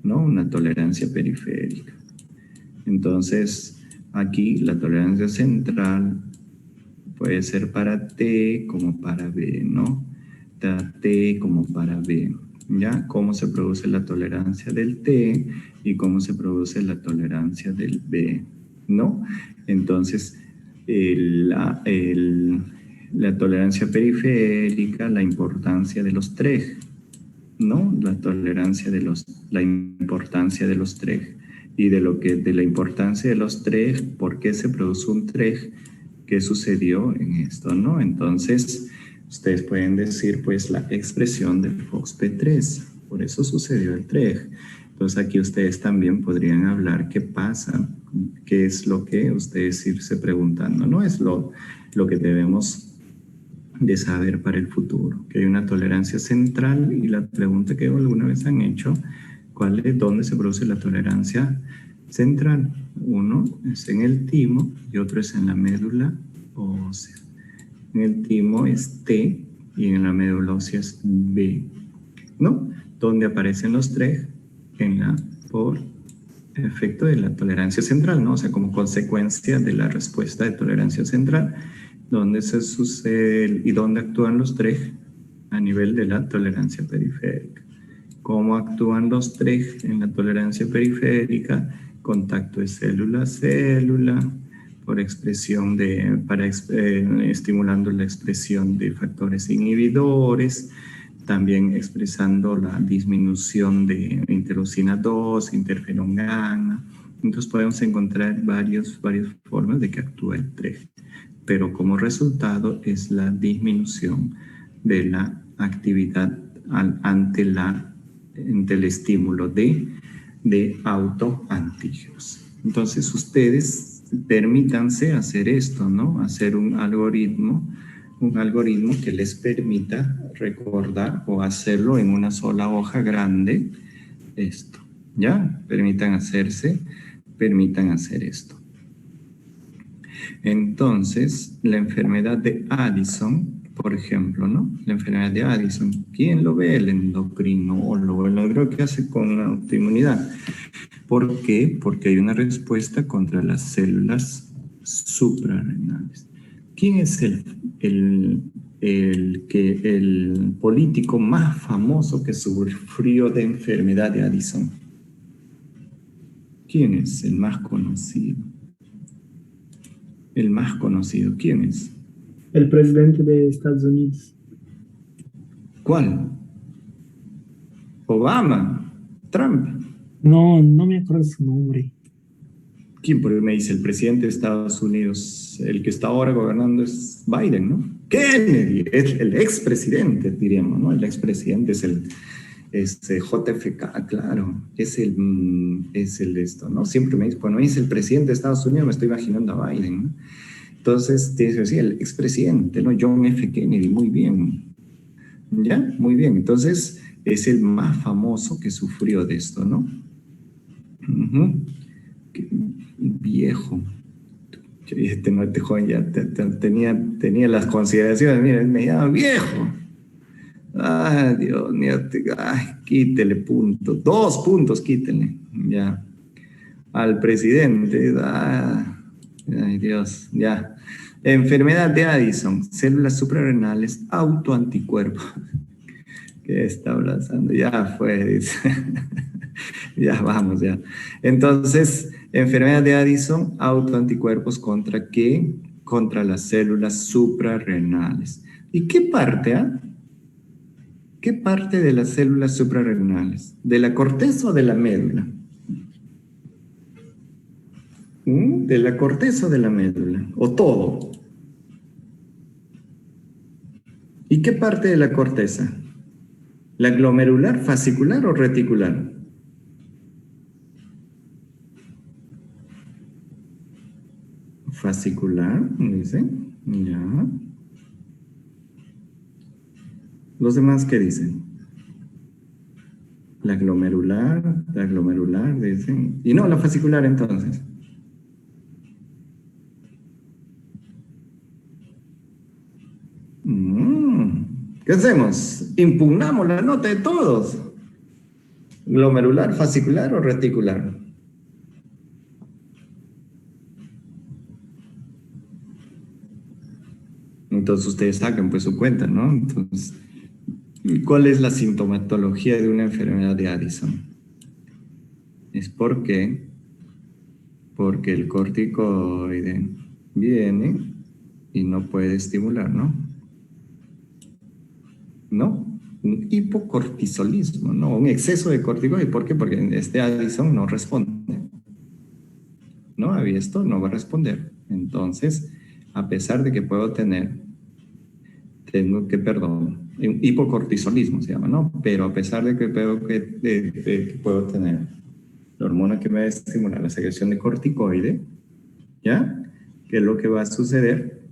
¿no? Una tolerancia periférica. Entonces, aquí la tolerancia central puede ser para T como para B, ¿no? T como para B, ¿ya? ¿Cómo se produce la tolerancia del T y cómo se produce la tolerancia del B, ¿no? Entonces, la tolerancia periférica, la importancia de los TREG, ¿no? La importancia de los TREG. Y de la importancia de los TREG, ¿por qué se produce un TREG? ¿Qué sucedió en esto, no? Entonces, ustedes pueden decir, pues, la expresión de FOXP3. Por eso sucedió el TREG. Entonces, aquí ustedes también podrían hablar qué pasa, qué es lo que ustedes irse preguntando, ¿no? Es lo que debemos de saber para el futuro, que hay una tolerancia central y la pregunta que alguna vez han hecho, ¿dónde se produce la tolerancia central? Uno es en el timo y otro es en la médula ósea. En el timo es T y en la médula ósea es B, ¿no? ¿Dónde aparecen los TREG? Por efecto de la tolerancia central, ¿no? O sea, como consecuencia de la respuesta de tolerancia central, ¿dónde se sucede y dónde actúan los TREG? A nivel de la tolerancia periférica. ¿Cómo actúan los TREG en la tolerancia periférica? Contacto de célula a célula, por expresión estimulando la expresión de factores inhibidores, también expresando la disminución de interleucina 2, interferón gamma. Entonces podemos encontrar varias formas de que actúe el TREG, pero como resultado es la disminución de la actividad ante el estímulo de autoantígenos. Entonces ustedes permítanse hacer esto, ¿no? Hacer un algoritmo que les permita recordar o hacerlo en una sola hoja grande, esto, ¿ya? Permitan hacer esto. Entonces, la enfermedad de Addison, por ejemplo, ¿no? La enfermedad de Addison, ¿quién lo ve? El endocrinólogo, lo que hace con la autoinmunidad. ¿Por qué? Porque hay una respuesta contra las células suprarrenales. ¿Quién es el político más famoso que sufrió de enfermedad de Addison? ¿Quién es el más conocido? El más conocido, ¿quién es? El presidente de Estados Unidos. ¿Cuál? ¿Obama? ¿Trump? No me acuerdo su nombre. ¿Quién? Porque me dice el presidente de Estados Unidos, el que está ahora gobernando es Biden, ¿no? Kennedy, es el expresidente, diríamos, ¿no? El expresidente es el JFK, claro, es el esto, ¿no? Siempre me dice, cuando me dice el presidente de Estados Unidos, me estoy imaginando a Biden, ¿no? Entonces, te dice, sí, el expresidente, ¿no? John F. Kennedy, muy bien. ¿Ya? Muy bien. Entonces, es el más famoso que sufrió de esto, ¿no? Viejo. Este joven ya tenía las consideraciones, mira, me llama viejo. Ay, Dios mío, quítele punto. 2 puntos, quítele. Ya. Al presidente, ay, Dios, ya. Enfermedad de Addison, células suprarrenales, autoanticuerpos. ¿Qué está hablando? Ya fue, dice. Ya, vamos, ya. Entonces, enfermedad de Addison, autoanticuerpos ¿contra qué? Contra las células suprarrenales. ¿Y qué parte, ¿Qué parte de las células suprarrenales? ¿De la corteza o de la médula? ¿De la corteza o de la médula? ¿O todo? ¿Y qué parte de la corteza? ¿La glomerular, fascicular o reticular? Fascicular, dice. Ya. ¿Los demás qué dicen? La glomerular, dicen. Y no, la fascicular entonces. ¿Qué hacemos? Impugnamos la nota de todos. ¿Glomerular, fascicular o reticular? Entonces ustedes sacan pues su cuenta, ¿no? Entonces, ¿cuál es la sintomatología de una enfermedad de Addison? Es porque el corticoide viene y no puede estimular, ¿no? ¿No? Un hipocortisolismo, ¿no? Un exceso de corticoide. ¿Por qué? Porque este Addison no responde. ¿No? A esto no va a responder. Entonces, a pesar de que puedo tener, perdón, un hipocortisolismo se llama, ¿no? Pero a pesar de que puedo tener la hormona que me va a estimular la secreción de corticoide, ¿ya? ¿Qué es lo que va a suceder?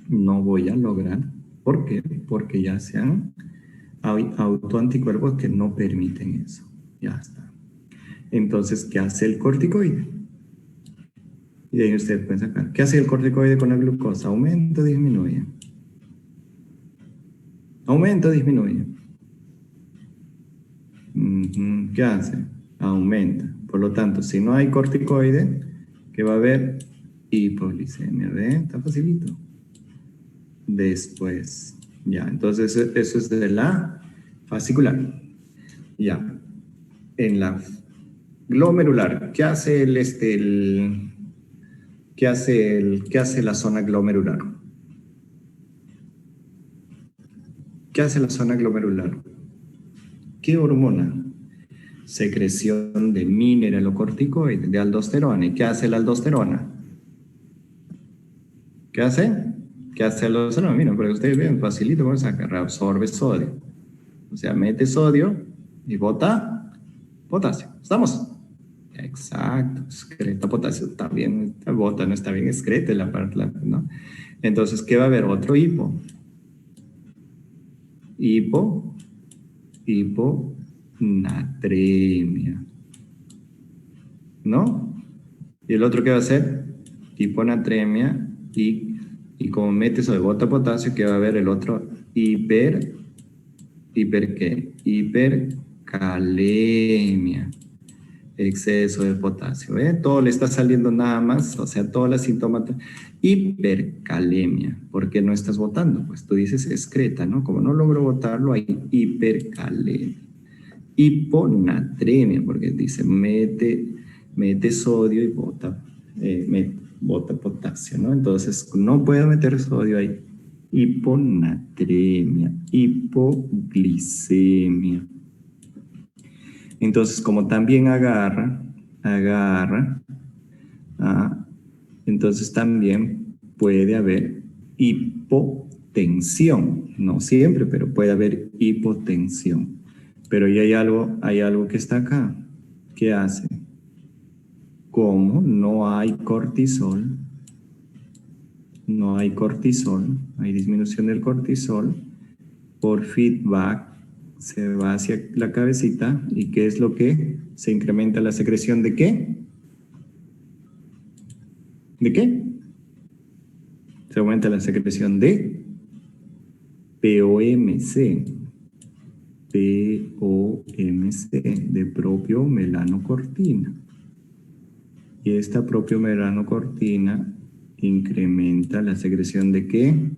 No voy a lograr. ¿Por qué? Porque ya sean autoanticuerpos que no permiten eso. Ya está. Entonces, ¿qué hace el corticoide? Y de ahí ustedes pueden sacar. ¿Qué hace el corticoide con la glucosa? ¿Aumenta o disminuye? ¿Aumenta o disminuye? ¿Qué hace? Aumenta. Por lo tanto, si no hay corticoide, ¿qué va a haber? Hipoglicemia. ¿Ve? Está facilito. Después, ya, entonces eso es de la fascicular. Ya. En la glomerular, ¿qué hace qué hace la zona glomerular? ¿Qué hace la zona glomerular? ¿Qué hormona? Secreción de mineralocorticoide, de aldosterona. ¿Y qué hace la aldosterona? ¿Qué hace? ¿Qué hace la aldosterona? Miren, para que ustedes vean, facilito, vamos a reabsorbe sodio. O sea, mete sodio y bota potasio. ¿Estamos? Exacto, excreta potasio. Está bien, bota, no está bien, excreta la parte, ¿no? Entonces, ¿qué va a haber? Otro hiponatremia. ¿No? ¿Y el otro qué va a hacer? Hiponatremia y como mete eso de bota potasio, ¿qué va a haber? El otro ¿hiper qué? Hipercalemia. Exceso de potasio, ¿eh? Todo le está saliendo nada más, o sea, todas las síntomas. Hipercalemia. ¿Por qué no estás botando? Pues tú dices excreta, ¿no? Como no logro botarlo, hay hipercalemia. Hiponatremia, porque dice mete sodio y bota potasio, ¿no? Entonces, no puedo meter sodio ahí. Hiponatremia, hipoglicemia. Entonces, como también agarra, entonces también puede haber hipotensión. No siempre, pero puede haber hipotensión. Pero ya hay algo que está acá. ¿Qué hace? Como no hay cortisol, hay disminución del cortisol, por feedback se va hacia la cabecita. ¿Y qué es lo que se incrementa? La secreción de qué? ¿De qué? Se aumenta la secreción de POMC, de propio-melanocortina. Y esta propio-melanocortina incrementa la secreción de ¿qué?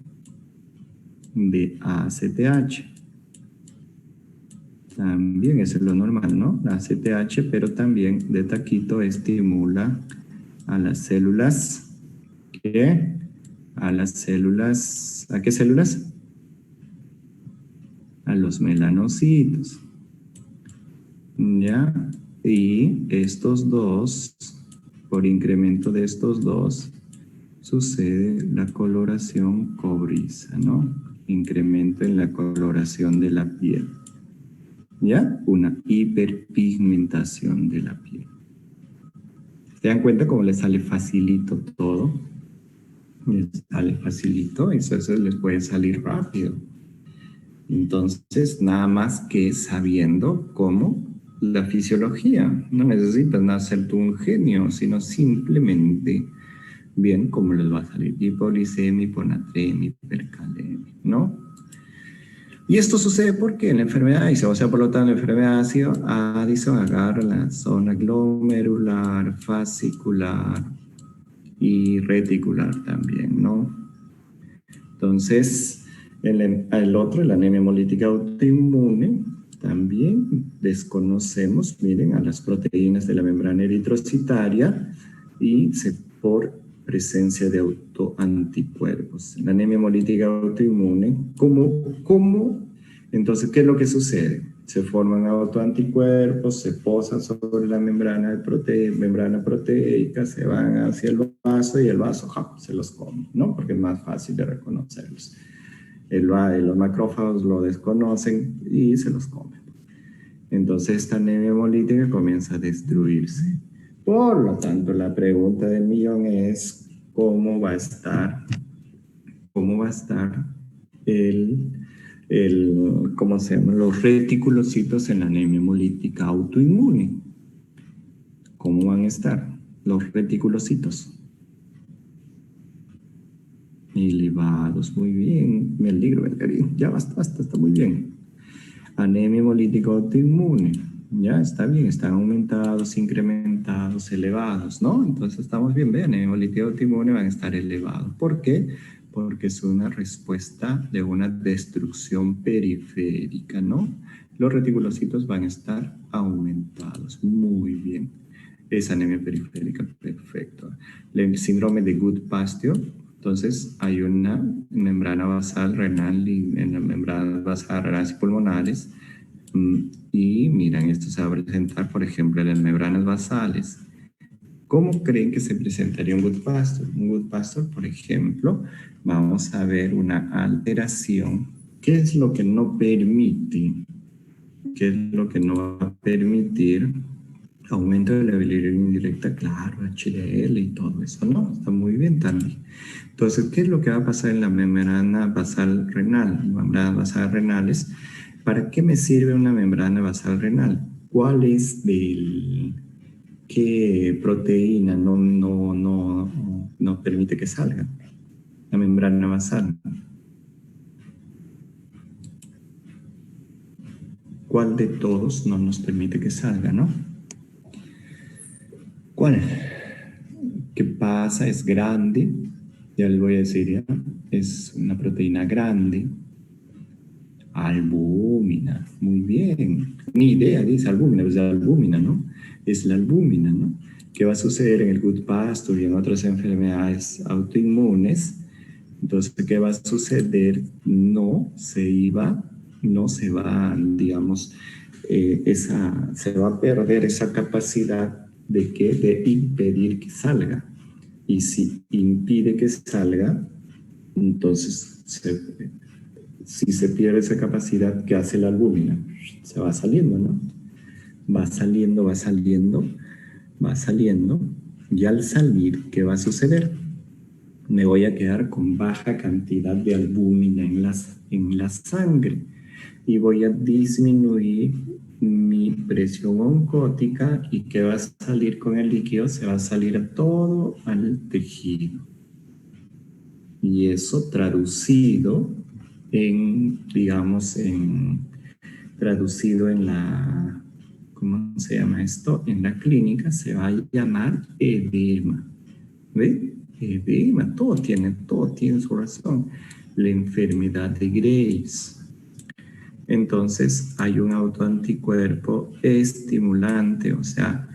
De ACTH. También eso es lo normal, ¿no? La ACTH, pero también de taquito estimula a las células. ¿Qué? A las células. ¿A qué células? a los melanocitos. ¿Ya? Y estos dos, por incremento de estos dos, sucede la coloración cobriza, ¿no? Incremento en la coloración de la piel. ¿Ya? Una hiperpigmentación de la piel. ¿Se dan cuenta cómo les sale facilito todo? Les sale facilito, eso les puede salir rápido. Entonces, nada más que sabiendo cómo la fisiología. No necesitas nacer tú un genio, sino simplemente bien cómo les va a salir hipoglicemia, hiponatremia, hipercalemia, ¿no? Y esto sucede porque en la enfermedad Addison, o sea, por lo tanto, la enfermedad Addison agarra la zona glomerular, fascicular y reticular también, ¿no? Entonces, el otro, la anemia hemolítica autoinmune, también desconocemos, miren, a las proteínas de la membrana eritrocitaria y por presencia de autoanticuerpos. La anemia hemolítica autoinmune, entonces, ¿qué es lo que sucede? Se forman autoanticuerpos, se posan sobre la membrana proteica, se van hacia el vaso y el vaso se los come, ¿no? Porque es más fácil de reconocerlos. Los macrófagos lo desconocen y se los comen. Entonces esta anemia hemolítica comienza a destruirse. Por lo tanto, la pregunta del millón es ¿cómo va a estar ¿cómo se llama? Los reticulocitos en la anemia hemolítica autoinmune? ¿Cómo van a estar los reticulocitos? Elevados, muy bien. Me alegro, ya basta, está muy bien. Anemia hemolítica autoinmune, ya está bien, están aumentados, incrementados, elevados, ¿no? Entonces estamos bien, vean, anemia hemolítica autoinmune van a estar elevados. ¿Por qué? Porque es una respuesta de una destrucción periférica, ¿no? Los reticulocitos van a estar aumentados, muy bien. Es anemia periférica, perfecto. El síndrome de Goodpasture. Entonces, hay una membrana basal renal y en las membranas basales renales y pulmonares. Y miren, esto se va a presentar, por ejemplo, en las membranas basales. ¿Cómo creen que se presentaría un Goodpasture? Un Goodpasture, por ejemplo, vamos a ver una alteración. ¿Qué es lo que no permite? ¿Qué es lo que no va a permitir? Aumento de la bilirrubina indirecta, claro, HDL y todo eso, ¿no? Está muy bien también. Entonces, ¿qué es lo que va a pasar en la membrana basal renal? Membranas basales renales. ¿Para qué me sirve una membrana basal renal? ¿Cuál es qué proteína no permite que salga? La membrana basal. ¿Cuál de todos no nos permite que salga, no? ¿Cuál? ¿Qué pasa? Es grande. Ya les voy a decir, ¿ya? Es una proteína grande. Albúmina. Muy bien. Ni idea, dice albúmina. Pues albúmina, ¿no? Es la albúmina, ¿no? ¿Qué va a suceder en el Goodpasture y en otras enfermedades autoinmunes? Entonces, ¿qué va a suceder? No se va, digamos, se va a perder esa capacidad de impedir que salga. Y si impide que salga, entonces si se pierde esa capacidad, ¿qué hace la albúmina? Se va saliendo, ¿no? Va saliendo, va saliendo, va saliendo. Y al salir, ¿qué va a suceder? Me voy a quedar con baja cantidad de albúmina en la sangre y voy a disminuir mi presión oncótica. ¿Y qué va a salir con el líquido? Se va a salir todo al tejido. Y eso traducido traducido en la, ¿cómo se llama esto? En la clínica se va a llamar edema. ¿Ve? Edema, todo tiene su razón. La enfermedad de Graves. Entonces hay un autoanticuerpo estimulante, o sea,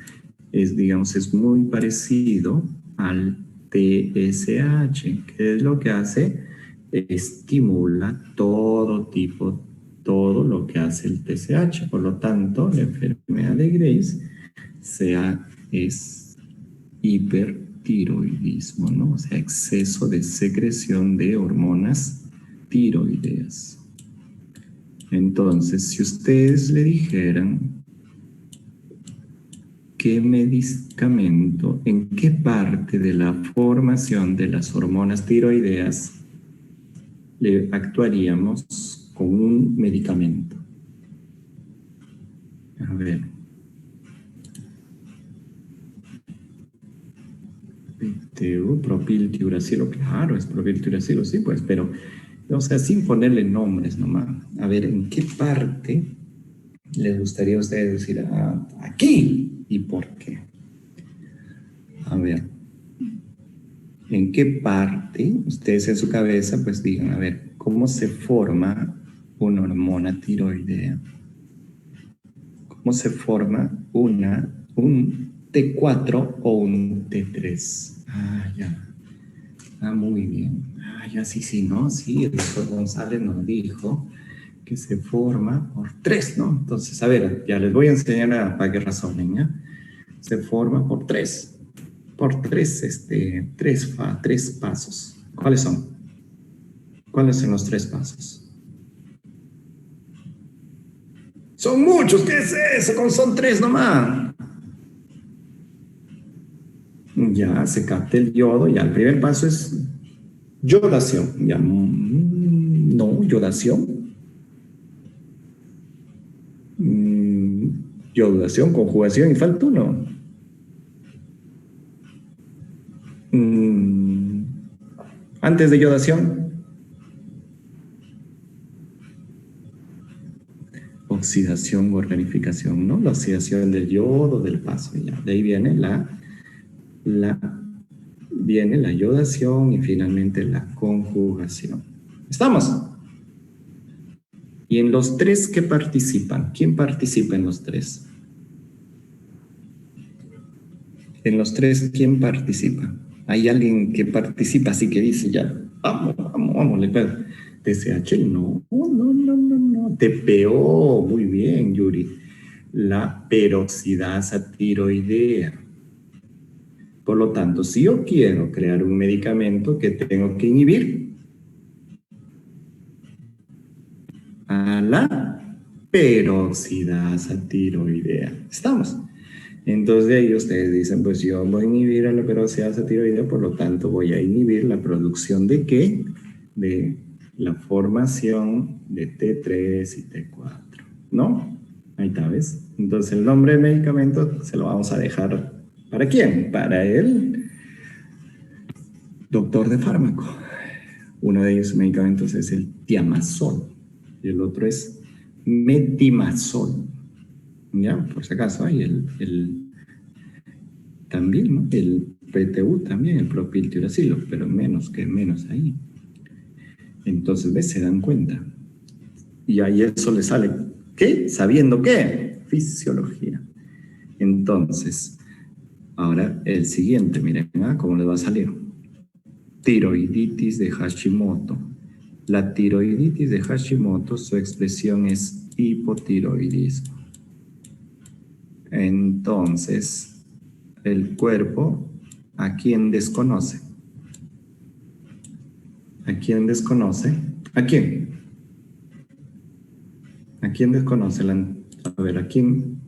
es muy parecido al TSH, que es lo que hace, estimula todo todo lo que hace el TSH. Por lo tanto, la enfermedad de Graves es hipertiroidismo, ¿no? O sea, exceso de secreción de hormonas tiroideas. Entonces, si ustedes le dijeran qué medicamento, en qué parte de la formación de las hormonas tiroideas le actuaríamos con un medicamento. A ver. Propiltiuracilo, claro, es propiltiuracilo, sí, pues, pero, o sea, sin ponerle nombres nomás. A ver, ¿en qué parte les gustaría a ustedes decir aquí? ¿Y por qué? A ver, ¿en qué parte ustedes en su cabeza pues digan, a ver, cómo se forma una hormona tiroidea? ¿Cómo se forma un T4 o un T3? Ah, ya. Ah, muy bien. Ah, ya sí, ¿no? Sí, el doctor González nos dijo que se forma por 3, ¿no? Entonces, a ver, ya les voy a enseñar para qué razonen, ¿ya? Se forma por 3. Por 3, tres pasos. ¿Cuáles son? ¿Cuáles son los 3 pasos? Son muchos, ¿qué es eso? Son 3 nomás. Ya se capta el yodo, ya el primer paso es yodación. Ya, no, yodación. Yodación, conjugación y falta uno. Antes de yodación. Oxidación o organificación, ¿no? La oxidación del yodo, del paso, ya. De ahí viene viene la yodación y finalmente la conjugación. ¿Estamos? Y en los 3, ¿qué participan? ¿Quién participa en los 3? En los 3, ¿quién participa? Hay alguien que participa, así que dice ya, vamos, le pego. TSH, no. TPO, muy bien, Yuri. La peroxidasa tiroidea. Por lo tanto, si yo quiero crear un medicamento, ¿qué tengo que inhibir? A la peroxidasa tiroidea. ¿Estamos? Entonces de ahí ustedes dicen, pues yo voy a inhibir a la peroxidasa tiroidea, por lo tanto voy a inhibir la producción ¿de qué? De la formación de T3 y T4, ¿no? Ahí está, ¿ves? Entonces el nombre del medicamento se lo vamos a dejar, ¿para quién? Para el doctor de fármaco. Uno de ellos medicamentos es el tiamazol y el otro es metimazol. ¿Ya? Por si acaso hay también, ¿no? El PTU también, el propiltiuracilo, pero menos ahí. Entonces, ¿ves? Se dan cuenta. Y ahí eso le sale, ¿qué? ¿Sabiendo qué? Fisiología. Entonces, ahora el siguiente, miren, ¿cómo les va a salir? Tiroiditis de Hashimoto. La tiroiditis de Hashimoto, su expresión es hipotiroidismo. Entonces, el cuerpo, ¿a quién desconoce? ¿A quién desconoce? ¿A quién? ¿A quién desconoce? A ver, ¿a quién?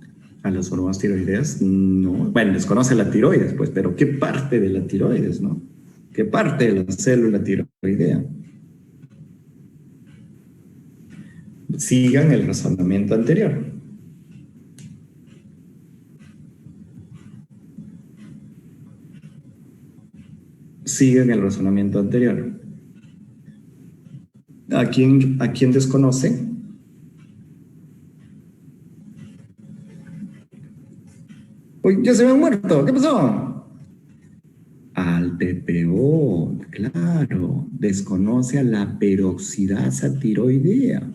¿A las hormonas tiroideas? No. Bueno, desconoce la tiroides, pues, pero ¿qué parte de la tiroides, no? ¿Qué parte de la célula tiroidea? Sigan el razonamiento anterior. Sigan el razonamiento anterior. ¿A quién desconoce? Uy, ya se me han muerto. ¿Qué pasó? Al PPO, claro. Desconoce a la peroxidasa tiroidea.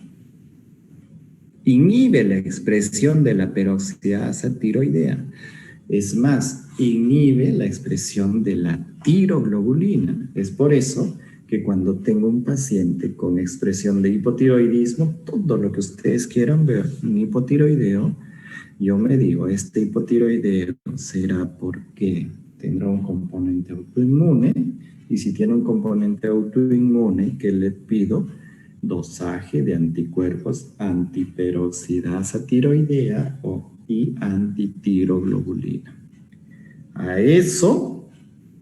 Inhibe la expresión de la peroxidasa tiroidea. Es más, inhibe la expresión de la tiroglobulina. Es por eso que cuando tengo un paciente con expresión de hipotiroidismo, todo lo que ustedes quieran ver, un hipotiroideo, yo me digo, este hipotiroideo será porque tendrá un componente autoinmune, y si tiene un componente autoinmune, ¿qué le pido? Dosaje de anticuerpos antiperoxidasa tiroidea y antitiroglobulina. A eso,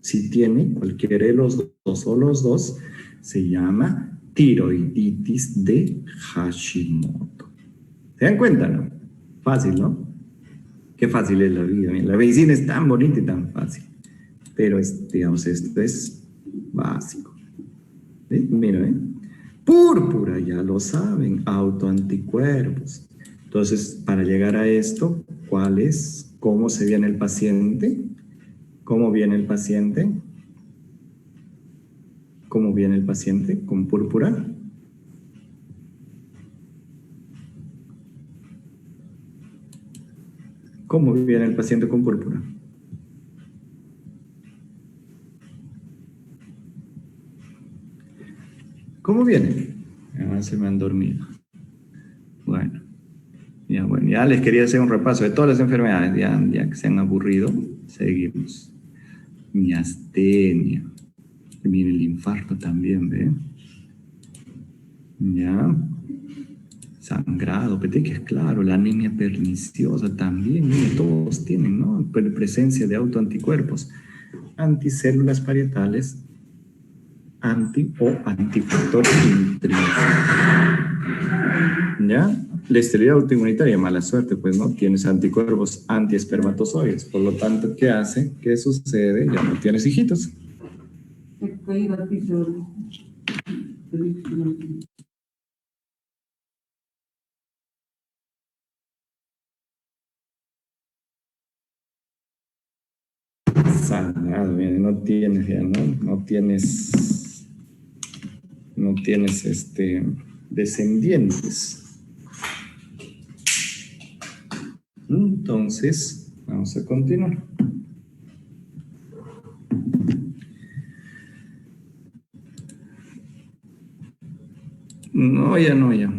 si tiene cualquiera de los dos o los dos, se llama tiroiditis de Hashimoto. ¿Se dan cuenta, no? Fácil, ¿no? Qué fácil es la vida. La medicina es tan bonita y tan fácil. Pero, digamos, esto es básico. ¿Sí? Mira, ¿eh? Púrpura, ya lo saben, autoanticuerpos. Entonces, para llegar a esto, ¿cuál es? ¿Cómo se viene el paciente? ¿Cómo viene el paciente? ¿Cómo viene el paciente con púrpura? ¿Cómo viene el paciente con púrpura? ¿Cómo viene? Se me han dormido. Bueno, ya les quería hacer un repaso de todas las enfermedades, ya que se han aburrido, seguimos. Miastenia. Viene el infarto también, ¿ve? Ya. Sangrado, que es claro, la anemia perniciosa también, todos tienen, ¿no? Presencia de autoanticuerpos, anticélulas parietales, o antifactor intrínseco. ¿Ya? La esterilidad autoinmunitaria, mala suerte, pues no tienes anticuerpos antiespermatozoides, por lo tanto, ¿qué hace? ¿Qué sucede? Ya no tienes hijitos. Sangrado, no tienes ya, no tienes descendientes. Entonces, vamos a continuar. No, ya.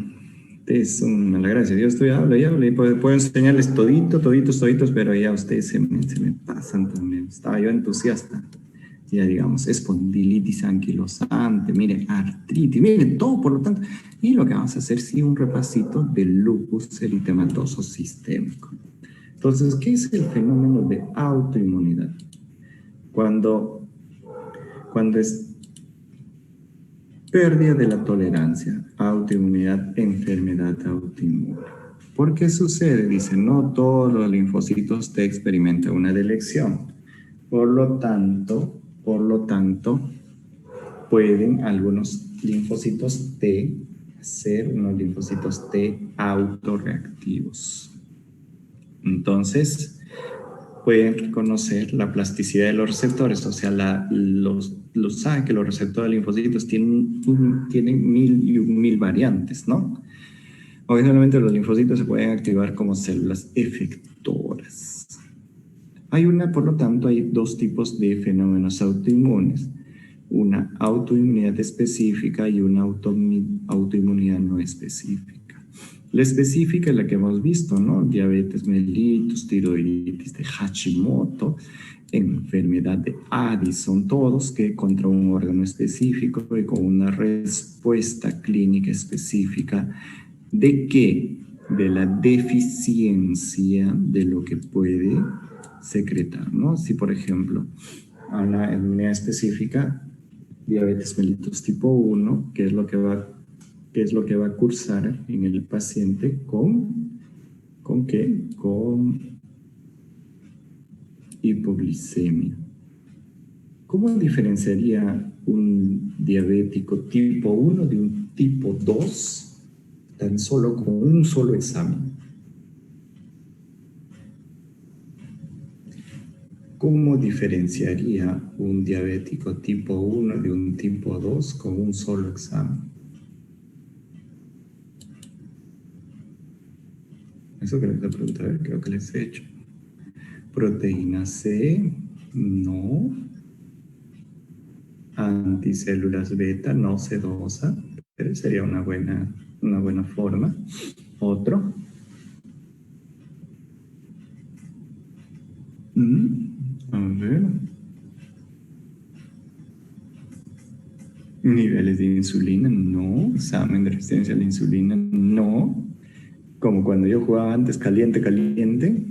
Es una gracia. Yo estoy habla y puedo enseñarles toditos, pero ya ustedes se me pasan también. Estaba yo entusiasta. Ya digamos, espondilitis anquilosante, mire, artritis, mire, todo por lo tanto. Y lo que vamos a hacer, sí, un repasito del lupus eritematoso sistémico. Entonces, ¿qué es el fenómeno de autoinmunidad? Cuando es pérdida de la tolerancia, autoinmunidad, enfermedad autoinmune. ¿Por qué sucede? Dice, no todos los linfocitos T experimentan una delección. Por lo tanto, pueden algunos linfocitos T ser unos linfocitos T autorreactivos. Entonces, pueden reconocer la plasticidad de los receptores, o sea, saben que los receptores de linfocitos tienen mil variantes, ¿no? Ocasionalmente los linfocitos se pueden activar como células efectoras. Por lo tanto, hay dos tipos de fenómenos autoinmunes. Una autoinmunidad específica y una autoinmunidad no específica. La específica es la que hemos visto, ¿no? Diabetes mellitus, tiroiditis de Hashimoto, enfermedad de Addison, todos que contra un órgano específico y con una respuesta clínica específica. ¿De qué? De la deficiencia de lo que puede secretar, ¿no? Si, por ejemplo, a una enfermedad específica, diabetes mellitus tipo 1, ¿qué es lo que va a cursar en el paciente ¿con qué? Con hipoglicemia. ¿Cómo diferenciaría un diabético tipo 1 de un tipo 2 tan solo con un solo examen? ¿Cómo diferenciaría un diabético tipo 1 de un tipo 2 con un solo examen? Eso creo que la pregunta, creo que les he hecho. Proteína C, no. anticélulas beta no sedosa, pero sería una buena forma. Otro. A ver. Niveles de insulina, no. Examen de resistencia a la insulina, no. Como cuando yo jugaba antes, caliente, caliente.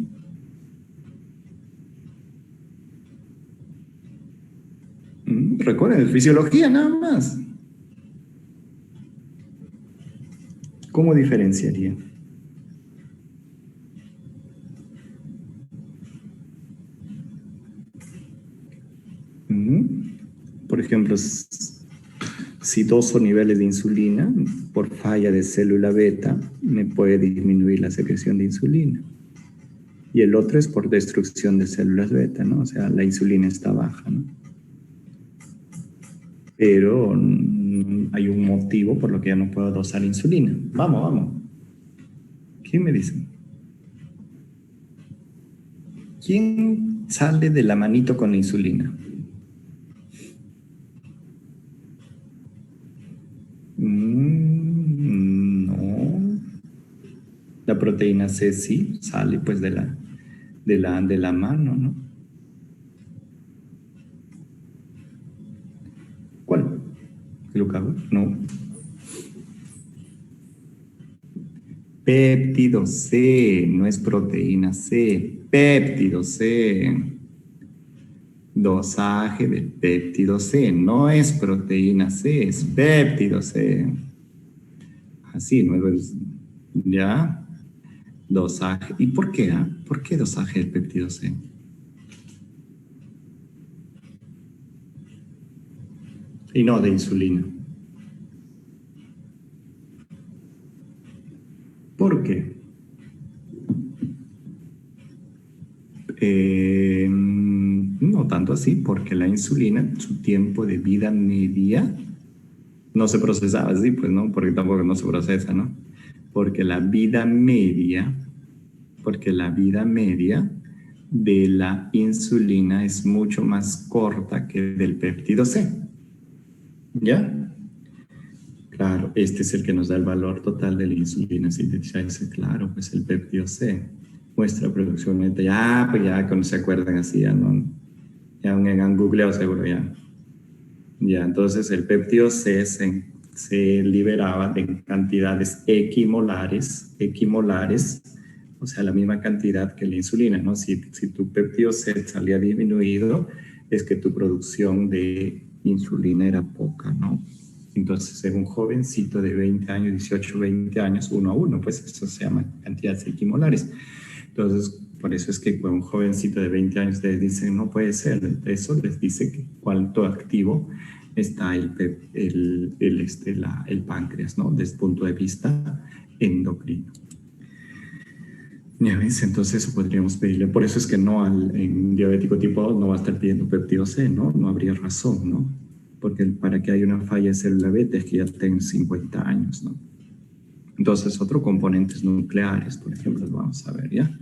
Recuerden, fisiología nada más. ¿Cómo diferenciaría? Por ejemplo, si doso niveles de insulina, por falla de célula beta, me puede disminuir la secreción de insulina. Y el otro es por destrucción de células beta, ¿no? O sea, la insulina está baja, ¿no? Pero hay un motivo por lo que ya no puedo dosar insulina. Vamos. ¿Quién me dice? ¿Quién sale de la manito con la insulina? No. La proteína C sí sale pues de la mano, ¿no? ¿Cuál? ¿Glucagón? No. Péptido C, no es proteína C. Péptido C. Dosaje de péptido C, no es proteína C, es péptido C. Así, ¿no? ¿Ya? Dosaje. ¿Y por qué? ¿Por qué dosaje del péptido C? Y no de insulina. ¿Por qué? No tanto así, porque la insulina, su tiempo de vida media, no se procesaba así, pues no, porque tampoco no se procesa, ¿no? Porque la vida media de la insulina es mucho más corta que del péptido C. ¿Ya? Claro, este es el que nos da el valor total de la insulina sintetizada. Claro, pues el péptido C. Muestra producción neta. Ya, pues ya, cuando se acuerdan así, ya no. Ya han googleado seguro ya. Ya, entonces el péptido C se liberaba en cantidades equimolares, o sea, la misma cantidad que la insulina, ¿no? Si tu péptido C salía disminuido, es que tu producción de insulina era poca, ¿no? Entonces, en un jovencito de 20 años, 18, 20 años, 1 a 1, pues eso se llama cantidades equimolares. Entonces, por eso es que con un jovencito de 20 años les dicen, no puede ser, eso les dice que cuánto activo está el páncreas, ¿no? Desde el punto de vista endocrino. Ya ves, entonces eso podríamos pedirle. Por eso es que no en diabético tipo 2 no va a estar pidiendo péptido C, ¿no? No habría razón, ¿no? Porque para que haya una falla de célula beta es que ya tengan 50 años, ¿no? Entonces, otros componentes nucleares, por ejemplo, vamos a ver, ¿ya?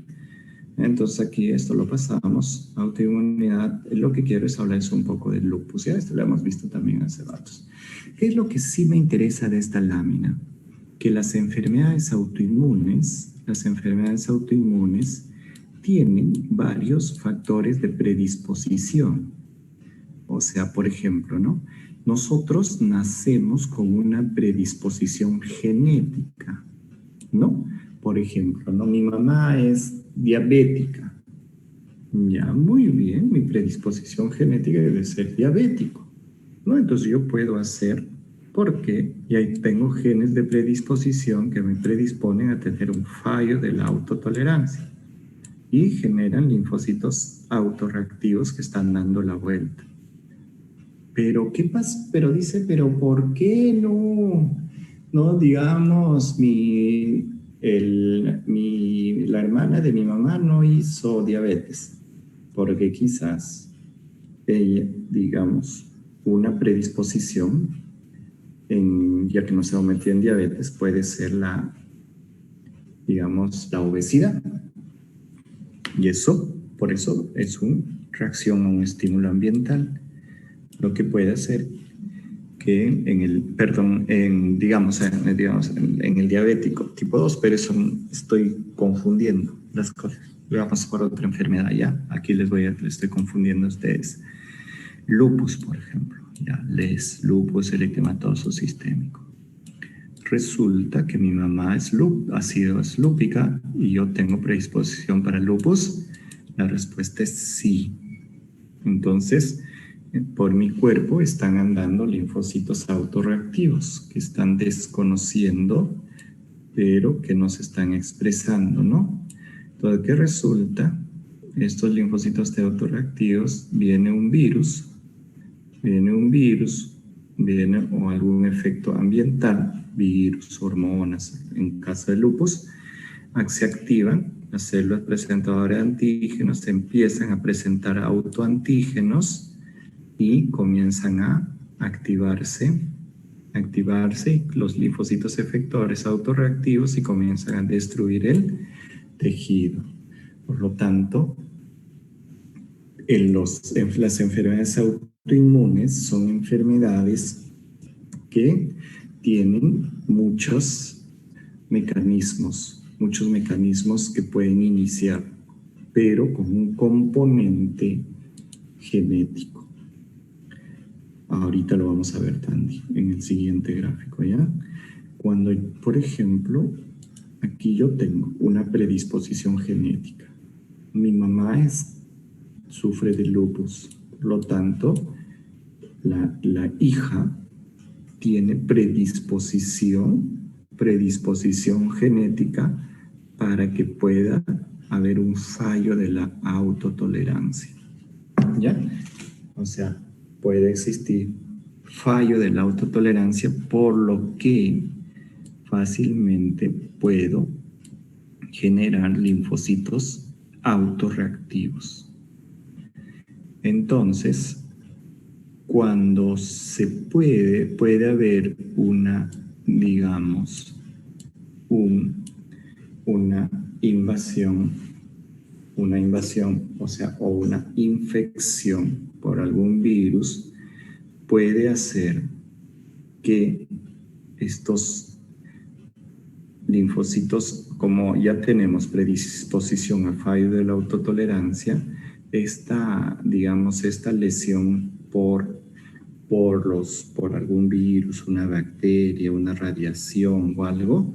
Entonces aquí esto lo pasamos, autoinmunidad. Lo que quiero es hablarles un poco del lupus, ya esto lo hemos visto también hace ratos. ¿Qué es lo que sí me interesa de esta lámina? Que las enfermedades autoinmunes tienen varios factores de predisposición. O sea, por ejemplo, ¿no? Nosotros nacemos con una predisposición genética, ¿no? Por ejemplo, ¿no? Mi mamá es diabética. Ya, muy bien, mi predisposición genética debe ser diabético, ¿no? Entonces yo puedo hacer, porque ya tengo genes de predisposición que me predisponen a tener un fallo de la autotolerancia y generan linfocitos autorreactivos que están dando la vuelta. Pero, ¿qué pasa? Pero dice, pero ¿por qué no digamos, la hermana de mi mamá no hizo diabetes? Porque quizás ella, digamos, una predisposición, ya que no se metida en diabetes, puede ser digamos, la obesidad. Y eso, por eso, es una reacción a un estímulo ambiental. Lo que puede hacer que digamos, en el diabético tipo 2, pero eso estoy confundiendo las cosas. Vamos por otra enfermedad ya. Aquí les estoy confundiendo a ustedes. Lupus, por ejemplo. Ya, lupus eritematoso sistémico. Resulta que mi mamá es lúpica y yo tengo predisposición para lupus. La respuesta es sí. Entonces, por mi cuerpo están andando linfocitos autorreactivos que están desconociendo, pero que no se están expresando, ¿no? Entonces, ¿qué resulta? Estos linfocitos autorreactivos, viene un virus, o algún efecto ambiental, virus, hormonas, en caso de lupus, se activan, las células presentadoras de antígenos empiezan a presentar autoantígenos y comienzan a activarse los linfocitos efectores autorreactivos y comienzan a destruir el tejido. Por lo tanto, las enfermedades autoinmunes son enfermedades que tienen muchos mecanismos que pueden iniciar, pero con un componente genético. Ahorita lo vamos a ver, Tandy, en el siguiente gráfico, ¿ya? Cuando, por ejemplo, aquí yo tengo una predisposición genética. Mi mamá sufre de lupus, por lo tanto, la hija tiene predisposición genética para que pueda haber un fallo de la autotolerancia. ¿Ya? O sea, puede existir fallo de la autotolerancia, por lo que fácilmente puedo generar linfocitos autorreactivos. Entonces, cuando se puede haber una invasión, o una infección por algún virus, puede hacer que estos linfocitos, como ya tenemos predisposición al fallo de la autotolerancia, esta lesión por algún virus, una bacteria, una radiación o algo,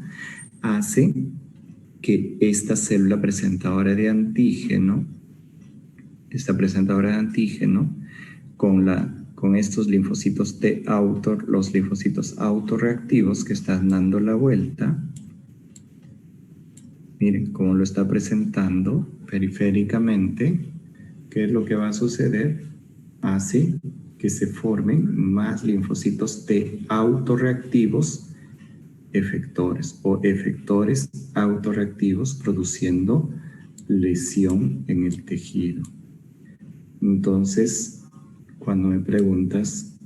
hace que esta célula presentadora de antígeno, con estos linfocitos los linfocitos autorreactivos que están dando la vuelta, miren cómo lo está presentando periféricamente. ¿Qué es lo que va a suceder? Hace que se formen más linfocitos T autorreactivos efectores autorreactivos, produciendo lesión en el tejido. Entonces, cuando me preguntas,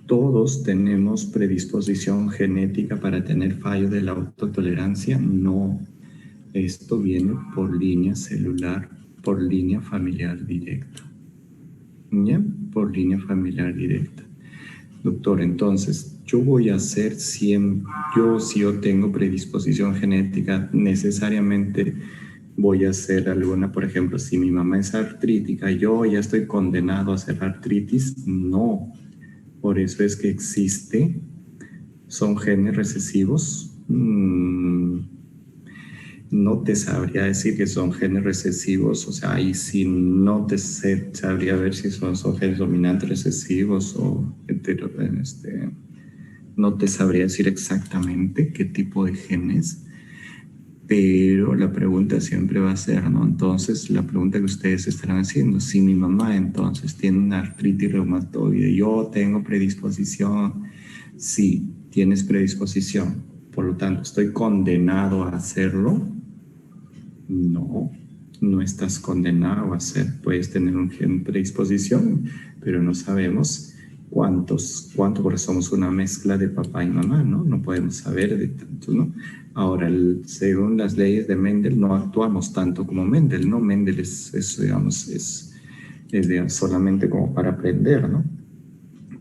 ¿todos tenemos predisposición genética para tener fallo de la autotolerancia? No. Esto viene por línea celular, por línea familiar directa. ¿Ya? Por línea familiar directa. Doctor, entonces, yo voy a hacer si yo tengo predisposición genética, necesariamente voy a hacer alguna, por ejemplo, si mi mamá es artrítica, yo ya estoy condenado a hacer artritis. No. Por eso es que son genes recesivos. No te sabría decir que son genes recesivos, o sea, ahí sí no te sabría ver si son genes dominantes recesivos o no te sabría decir exactamente qué tipo de genes, pero la pregunta siempre va a ser, ¿no? Entonces, la pregunta que ustedes estarán haciendo, si mi mamá entonces tiene una artritis reumatoide, yo tengo predisposición, sí, tienes predisposición, por lo tanto, ¿estoy condenado a hacerlo? No, no estás condenado a hacer. Puedes tener un gen predisposición, pero no sabemos cuántos, porque somos una mezcla de papá y mamá, ¿no? No podemos saber de tanto, ¿no? Ahora, según las leyes de Mendel, no actuamos tanto como Mendel, ¿no? Mendel es solamente como para aprender, ¿no?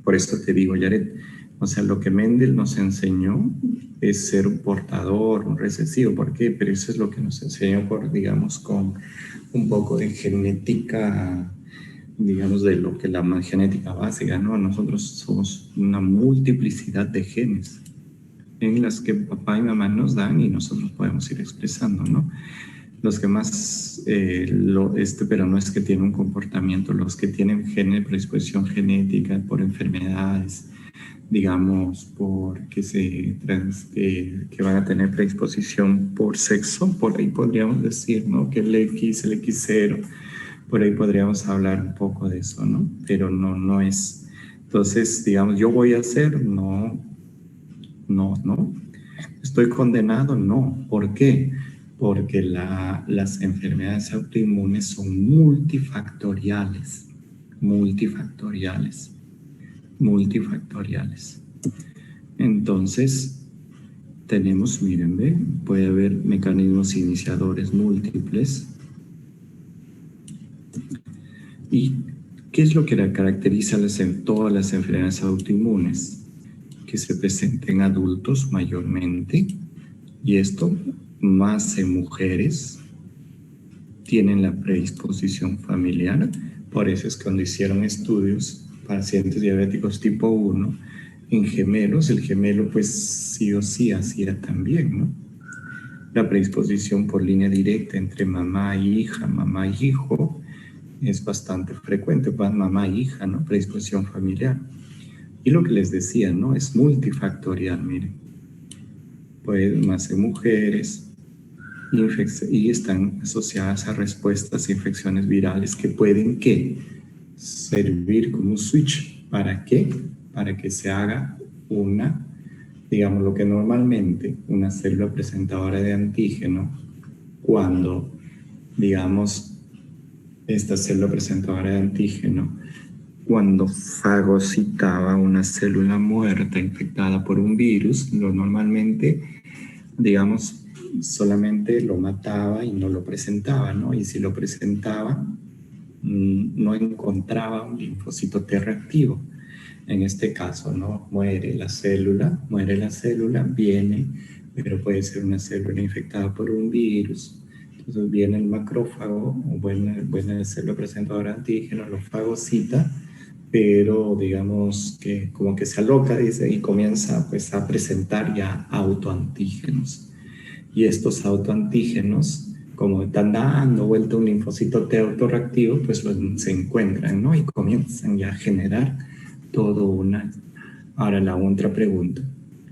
Por eso te digo, Yaret, o sea, lo que Mendel nos enseñó es ser un portador, un recesivo. ¿Por qué? Pero eso es lo que nos enseñó, por, digamos, con un poco de genética, digamos, de lo que la genética básica, ¿no? Nosotros somos una multiplicidad de genes en las que papá y mamá nos dan y nosotros podemos ir expresando, ¿no? Los que más, pero no es que tienen un comportamiento, los que tienen predisposición genética por enfermedades, digamos, que van a tener predisposición por sexo, por ahí podríamos decir, ¿no? Que el X, el X0, por ahí podríamos hablar un poco de eso, ¿no? Pero no es. Entonces, digamos, yo voy a hacer, no. ¿Estoy condenado? No. ¿Por qué? Porque las enfermedades autoinmunes son multifactoriales. Entonces, tenemos, miren, ¿ve? Puede haber mecanismos iniciadores múltiples. ¿Y qué es lo que caracteriza todas las enfermedades autoinmunes? Que se presenten en adultos mayormente, y esto más en mujeres, tienen la predisposición familiar. Por eso es cuando hicieron estudios, pacientes diabéticos tipo 1, en gemelos, el gemelo pues sí o sí hacía también, ¿no? La predisposición por línea directa entre mamá y hija, mamá y hijo, es bastante frecuente, pues mamá y hija, ¿no? Predisposición familiar. Y lo que les decía, ¿no? Es multifactorial, miren. Pues más en mujeres, y están asociadas a respuestas a infecciones virales que pueden servir como un switch. ¿Para qué? Para que se haga digamos, lo que normalmente una célula presentadora de antígeno, cuando, digamos, esta célula presentadora de antígeno, cuando fagocitaba una célula muerta infectada por un virus, lo normalmente, digamos, solamente lo mataba y no lo presentaba, ¿no? Y si lo presentaba, no encontraba un linfocito T reactivo. En este caso, ¿no? Muere la célula, viene, pero puede ser una célula infectada por un virus. Entonces viene el macrófago, o buena célula presentadora de antígeno, lo fagocita, pero digamos que como que se aloca, dice, y comienza pues a presentar ya autoantígenos. Y estos autoantígenos, como están dando vuelta un linfocito T autorreactivo, pues se encuentran, ¿no? Y comienzan ya a generar todo una. Ahora la otra pregunta,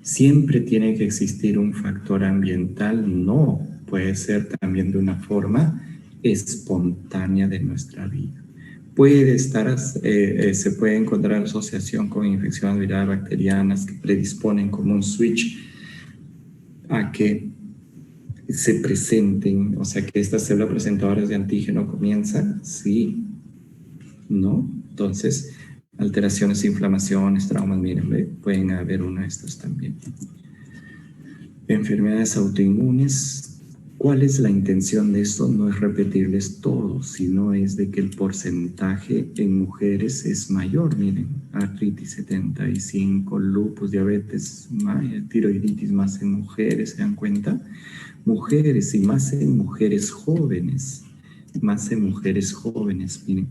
¿siempre tiene que existir un factor ambiental? No, puede ser también de una forma espontánea de nuestra vida. Se puede encontrar asociación con infecciones virales bacterianas que predisponen como un switch a que se presenten, o sea, que estas células presentadoras de antígeno comienzan, sí, ¿no? Entonces, alteraciones, inflamaciones, traumas, miren, pueden haber una de estas también. Enfermedades autoinmunes. ¿Cuál es la intención de esto? No es repetirles todo, sino es de que el porcentaje en mujeres es mayor. Miren, artritis 75, lupus, diabetes, tiroiditis más en mujeres, ¿se dan cuenta? Mujeres, y más en mujeres jóvenes, miren.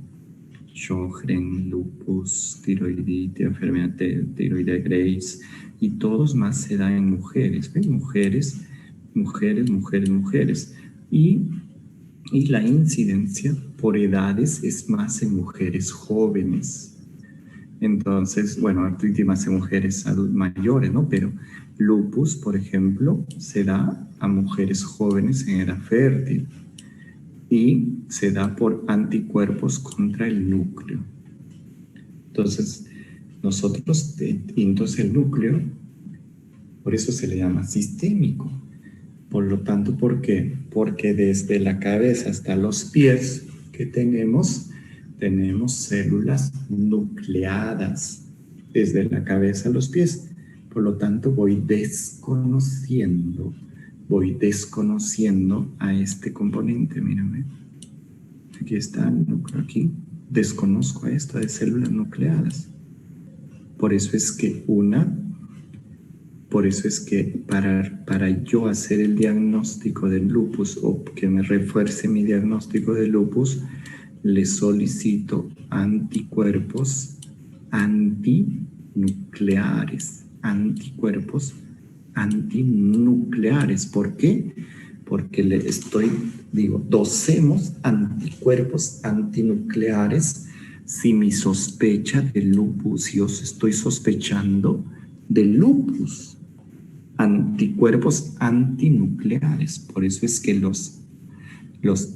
Sjögren, lupus, tiroiditis, enfermedad de tiroide de Graves, y todos más se dan en mujeres, ¿ven? Mujeres. Y la incidencia por edades es más en mujeres jóvenes. Entonces, bueno, artritis más en mujeres mayores, ¿no? Pero lupus, por ejemplo, se da a mujeres jóvenes en edad fértil y se da por anticuerpos contra el núcleo. Entonces, entonces el núcleo, por eso se le llama sistémico. Por lo tanto, ¿por qué? Porque desde la cabeza hasta los pies que tenemos células nucleadas desde la cabeza a los pies. Por lo tanto, voy desconociendo a este componente. Mírame. Aquí está el núcleo, aquí. Desconozco a esta de células nucleadas. Por eso es que para yo hacer el diagnóstico del lupus o que me refuerce mi diagnóstico de lupus, le solicito anticuerpos antinucleares. ¿Por qué? Porque dosemos anticuerpos antinucleares si mi sospecha de lupus, si os estoy sospechando de lupus, anticuerpos antinucleares. Por eso es que los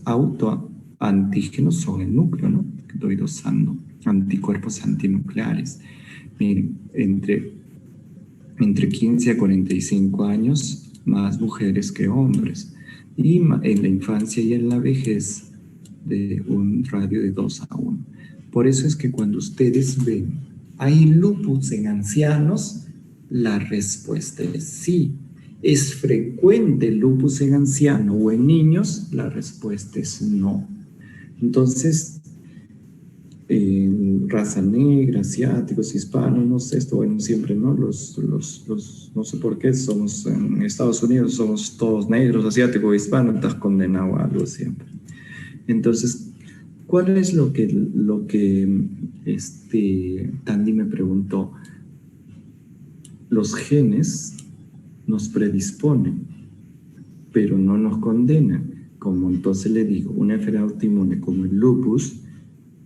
autoantígenos son el núcleo, ¿no? Que estoy dosando anticuerpos antinucleares. Miren, entre 15 a 45 años, más mujeres que hombres. Y en la infancia y en la vejez, de un radio de 2 a 1. Por eso es que cuando ustedes ven, ¿hay lupus en ancianos? La respuesta es sí. ¿Es frecuente el lupus en anciano o en niños? La respuesta es no. Entonces, raza negra, asiáticos, hispanos, no sé, esto bueno, siempre, ¿no? No sé por qué, somos en Estados Unidos, somos todos negros, asiáticos, hispanos, estás condenado a algo siempre. Entonces, ¿cuál es lo que Tandy me preguntó? Los genes nos predisponen, pero no nos condenan. Como entonces le digo, una enfermedad autoinmune como el lupus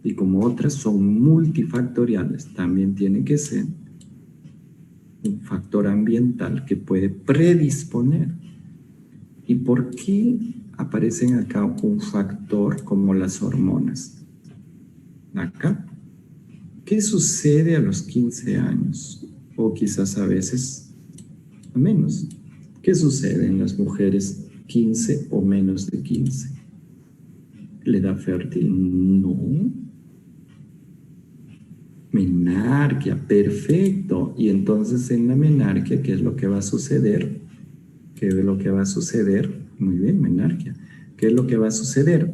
y como otras son multifactoriales, también tiene que ser un factor ambiental que puede predisponer. ¿Y por qué aparecen acá un factor como las hormonas? Acá, ¿qué sucede a los 15 años? O quizás a veces a menos. ¿Qué sucede en las mujeres 15 o menos de 15? ¿La edad fértil? No. Menarquia, perfecto. Y entonces en la menarquia, ¿qué es lo que va a suceder? ¿Qué es lo que va a suceder? Muy bien, menarquia. ¿Qué es lo que va a suceder?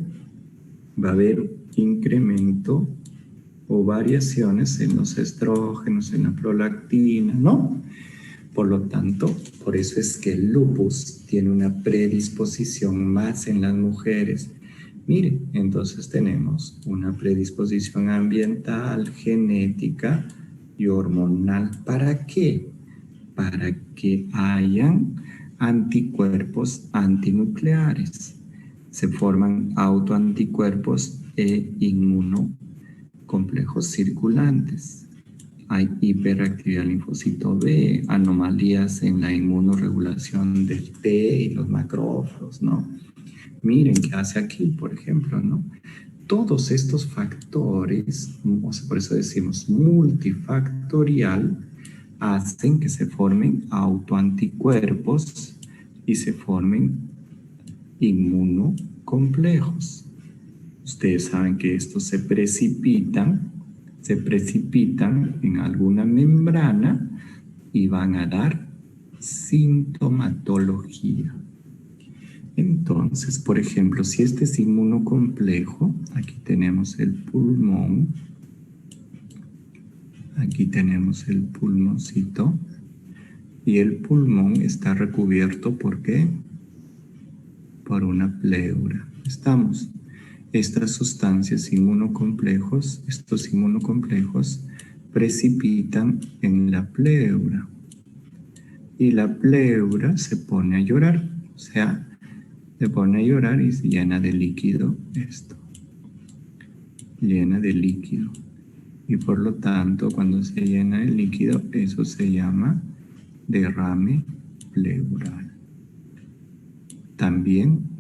Va a haber incremento o variaciones en los estrógenos, en la prolactina, ¿no? Por lo tanto, por eso es que el lupus tiene una predisposición más en las mujeres. Mire, entonces tenemos una predisposición ambiental, genética y hormonal. ¿Para qué? Para que hayan anticuerpos antinucleares. Se forman autoanticuerpos e inmunocomplejos circulantes. Hay hiperactividad del linfocito B, anomalías en la inmunoregulación del T y los macrófagos, ¿no? Miren qué hace aquí, por ejemplo, ¿no? Todos estos factores, por eso decimos multifactorial, hacen que se formen autoanticuerpos y se formen inmunocomplejos. Ustedes saben que estos se precipitan en alguna membrana y van a dar sintomatología. Entonces, por ejemplo, si este es inmunocomplejo, aquí tenemos el pulmón, aquí tenemos el pulmoncito, y el pulmón está recubierto, ¿por qué? Por una pleura. Estamos. Estas sustancias inmunocomplejos, estos inmunocomplejos precipitan en la pleura y la pleura se pone a llorar, o sea, se pone a llorar y se llena de líquido esto, llena de líquido, y por lo tanto cuando se llena de líquido eso se llama derrame pleural. También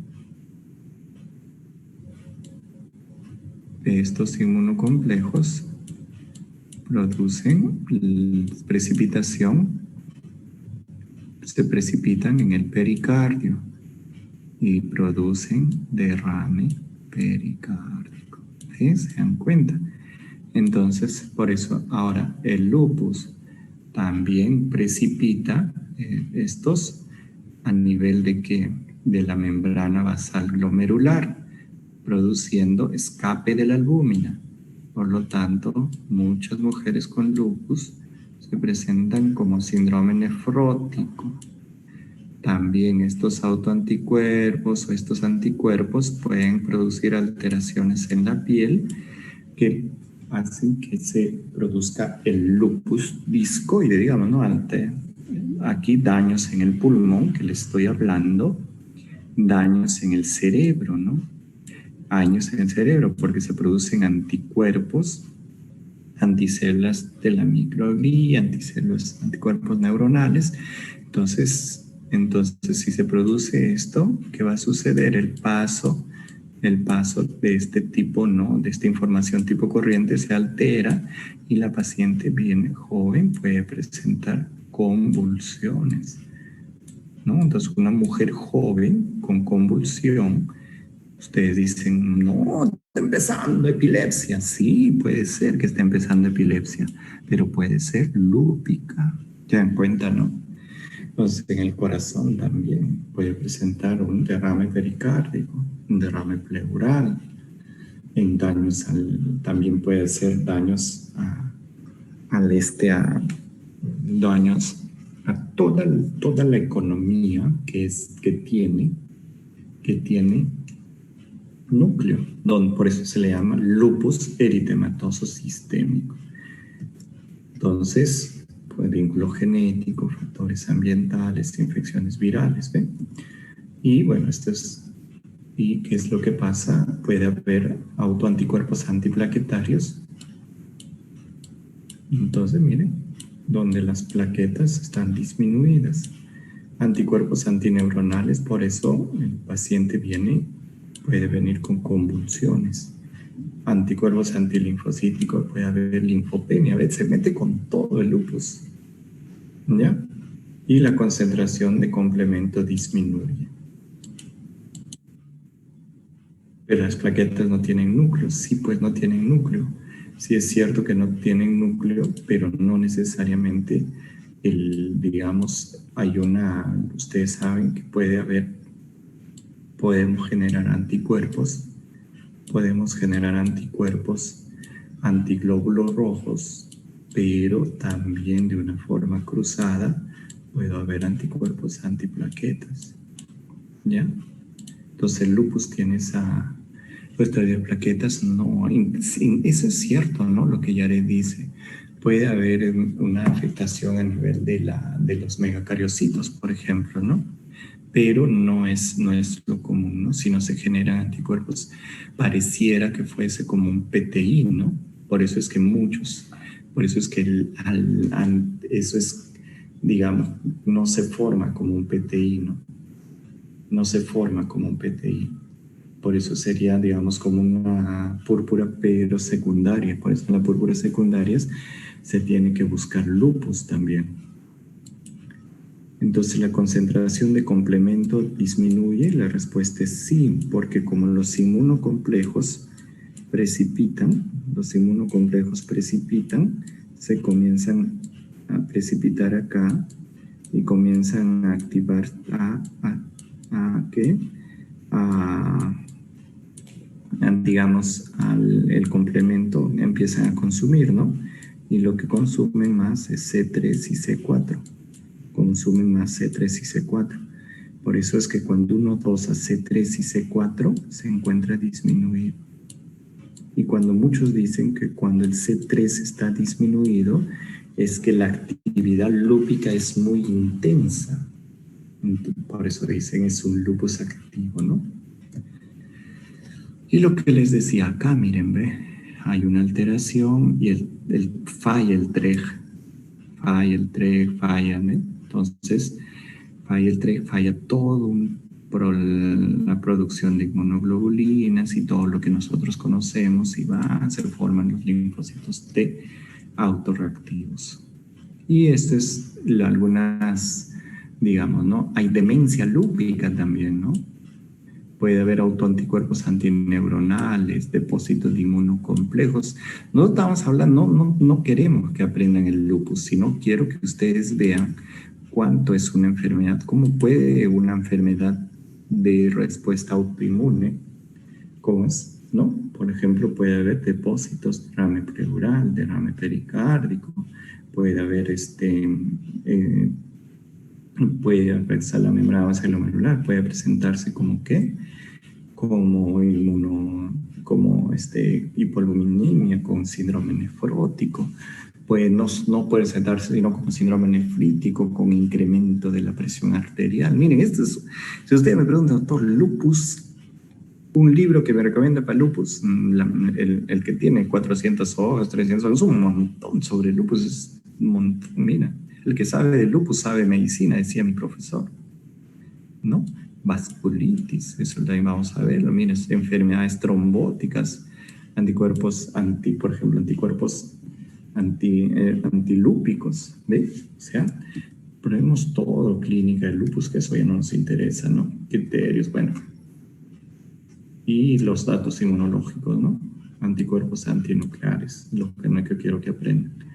estos inmunocomplejos producen precipitación, se precipitan en el pericardio y producen derrame pericárdico. ¿Sí? ¿Se dan cuenta? Entonces, por eso ahora el lupus también precipita estos a nivel de la membrana basal glomerular, produciendo escape de la albúmina. Por lo tanto, muchas mujeres con lupus se presentan como síndrome nefrótico. También estos autoanticuerpos o estos anticuerpos pueden producir alteraciones en la piel que hacen que se produzca el lupus discoide, digamos, ¿no? Aquí daños en el pulmón, que le estoy hablando, daños en el cerebro, ¿no? Daños en el cerebro porque se producen anticuerpos, anticélulas de la microglía, anticuerpos neuronales. Entonces, si se produce esto, ¿qué va a suceder? El paso de este tipo, ¿no? De esta información tipo corriente se altera y la paciente bien joven puede presentar convulsiones, ¿no? Entonces, una mujer joven con convulsión, ustedes dicen, no, está empezando epilepsia. Sí, puede ser que esté empezando epilepsia, pero puede ser lúpica. Ya en cuenta, ¿no? Entonces, en el corazón también puede presentar un derrame pericárdico, un derrame pleural, en daños también puede ser daños daños a toda la economía que tiene núcleo, por eso se le llama lupus eritematoso sistémico. Entonces, pues, vínculo genético, factores ambientales, infecciones virales, ¿ven? Y bueno, ¿y qué es lo que pasa? Puede haber autoanticuerpos antiplaquetarios. Entonces, miren, donde las plaquetas están disminuidas. Anticuerpos antineuronales, por eso el paciente puede venir con convulsiones. Anticuerpos antilinfocíticos, puede haber linfopenia, a veces se mete con todo el lupus, ¿ya? Y la concentración de complemento disminuye. Pero las plaquetas no tienen núcleo. Sí, pues no tienen núcleo. Sí es cierto que no tienen núcleo, pero no necesariamente digamos, ustedes saben que podemos generar anticuerpos antiglóbulos rojos, pero también de una forma cruzada puede haber anticuerpos antiplaquetas, ¿ya? Entonces el lupus tiene esa cuestión de plaquetas, no, eso es cierto, ¿no? Lo que Yared dice. Puede haber una afectación a nivel de los megacariocitos, por ejemplo, ¿no? Pero no es lo común, ¿no? Si no se generan anticuerpos, pareciera que fuese como un PTI, ¿no? Por eso es que eso es, digamos, no se forma como un PTI, ¿no? No se forma como un PTI. Por eso sería, digamos, como una púrpura, pero secundaria. Por eso en las púrpuras secundarias se tiene que buscar lupus también. Entonces, ¿la concentración de complemento disminuye? La respuesta es sí, porque como los inmunocomplejos precipitan, se comienzan a precipitar acá y comienzan a activar digamos, el complemento empiezan a consumir, ¿no? Y lo que consumen más es C3 y C4. Consumen más C3 y C4. Por eso es que cuando uno dosa C3 y C4 se encuentra disminuido. Y cuando muchos dicen que cuando el C3 está disminuido es que la actividad lúpica es muy intensa. Por eso dicen es un lupus activo, ¿no? Y lo que les decía acá, miren, ve, hay una alteración y falla el TREG, falla, ¿no? Entonces, falla el TREG, falla la producción de inmunoglobulinas y todo lo que nosotros conocemos y se forman los linfocitos T autorreactivos. Y esto es algunas, digamos, ¿no? Hay demencia lúpica también, ¿no? Puede haber autoanticuerpos antineuronales, depósitos de inmunocomplejos. No estamos hablando, no queremos que aprendan el lupus, sino quiero que ustedes vean cuánto es una enfermedad, cómo puede una enfermedad de respuesta autoinmune, cómo es, ¿no? Por ejemplo, puede haber depósitos, derrame pleural, derrame pericárdico, puede haber puede aparecer la membrana vascular, puede presentarse como ¿qué? Como hipoaluminemia con síndrome nefrótico. Pues no puede presentarse sino como síndrome nefrítico con incremento de la presión arterial. Miren, si ustedes me preguntan, doctor, lupus, un libro que me recomienda para lupus, el que tiene 400 hojas, 300 hojas, un montón sobre lupus, es un montón, mira. El que sabe de lupus sabe medicina, decía mi profesor, ¿no? Vasculitis, eso también vamos a verlo, miren, enfermedades trombóticas, anticuerpos por ejemplo, anticuerpos antilúpicos, ¿ves? O sea, ponemos todo, clínica de lupus, que eso ya no nos interesa, ¿no? Criterios, bueno. Y los datos inmunológicos, ¿no? Anticuerpos antinucleares, lo que quiero que aprendan.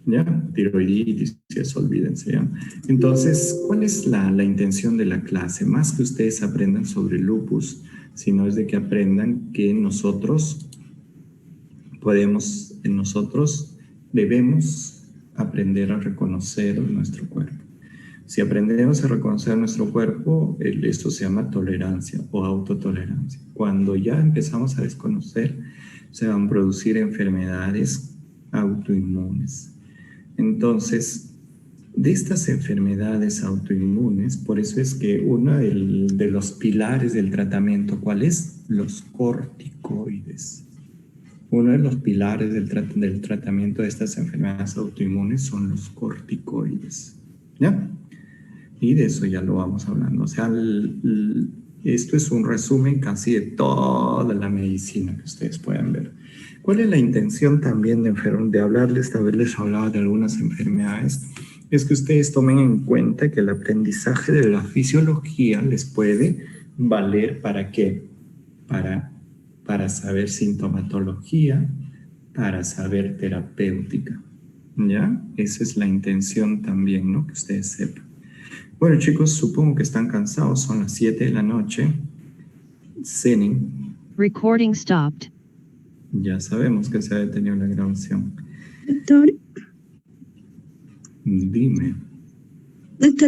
¿Ya? Tiroiditis, eso olvídense, ¿ya? Entonces, ¿cuál es la intención de la clase? Más que ustedes aprendan sobre lupus, sino es de que aprendan que nosotros debemos aprender a reconocer nuestro cuerpo. Si aprendemos a reconocer nuestro cuerpo, esto se llama tolerancia o autotolerancia. Cuando ya empezamos a desconocer, se van a producir enfermedades autoinmunes. Entonces, de estas enfermedades autoinmunes, por eso es que uno de los pilares del tratamiento, ¿cuál es? Los corticoides. Uno de los pilares del tratamiento de estas enfermedades autoinmunes son los corticoides. ¿Ya? Y de eso ya lo vamos hablando. O sea, esto es un resumen casi de toda la medicina que ustedes puedan ver. ¿Cuál es la intención también de hablarles, de haberles hablado de algunas enfermedades? Es que ustedes tomen en cuenta que el aprendizaje de la fisiología les puede valer ¿para qué? Para saber sintomatología, para saber terapéutica. ¿Ya? Esa es la intención también, ¿no? Que ustedes sepan. Bueno, chicos, supongo que están cansados. Son las 7 de la noche. Cenen. Recording stopped. Ya sabemos que se ha detenido la grabación. Doctor, Dime.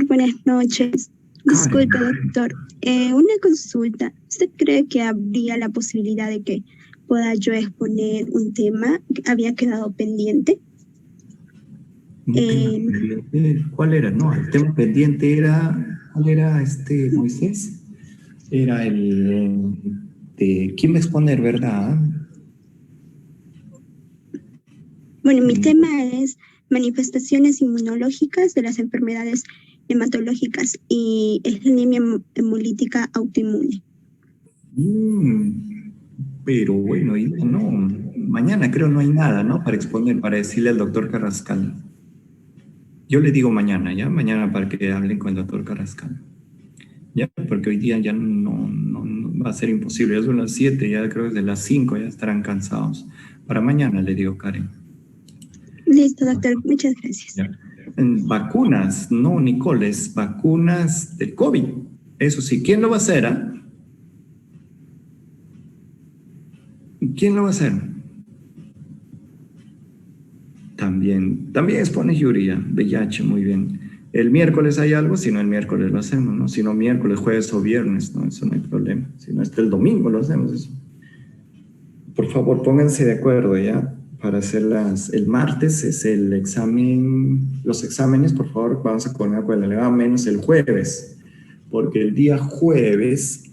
buenas noches. Disculpe, doctor. Una consulta. ¿Usted cree que habría la posibilidad de que pueda yo exponer un tema que había quedado pendiente? ¿Cuál era? No, el tema pendiente era... ¿Cuál era Moisés? Era el de... ¿Quién va a exponer, verdad? Bueno, mi tema es manifestaciones inmunológicas de las enfermedades hematológicas y es la anemia hemolítica autoinmune. Pero bueno, no, mañana creo no hay nada, ¿no? Para exponer, para decirle al doctor Carrascal. Yo le digo mañana, ¿ya? Mañana para que hablen con el doctor Carrascal. ¿Ya? Porque hoy día ya no va a ser imposible. Ya son las 7, ya creo que desde las 5 ya estarán cansados. Para mañana le digo, Karen. Listo, doctor. Muchas gracias. ¿Ya? Vacunas, no, Nicole, es vacunas del COVID. Eso sí, ¿quién lo va a hacer? ¿Quién lo va a hacer? También expone Yuri, VIH, muy bien. El miércoles hay algo, si no el miércoles lo hacemos, ¿no? Si no miércoles, jueves o viernes, ¿no? Eso no hay problema. Si no, hasta el domingo lo hacemos eso. Por favor, pónganse de acuerdo, ¿ya? Para hacerlas. El martes es el examen, los exámenes, por favor, vamos a poner con el elevado menos el jueves, porque el día jueves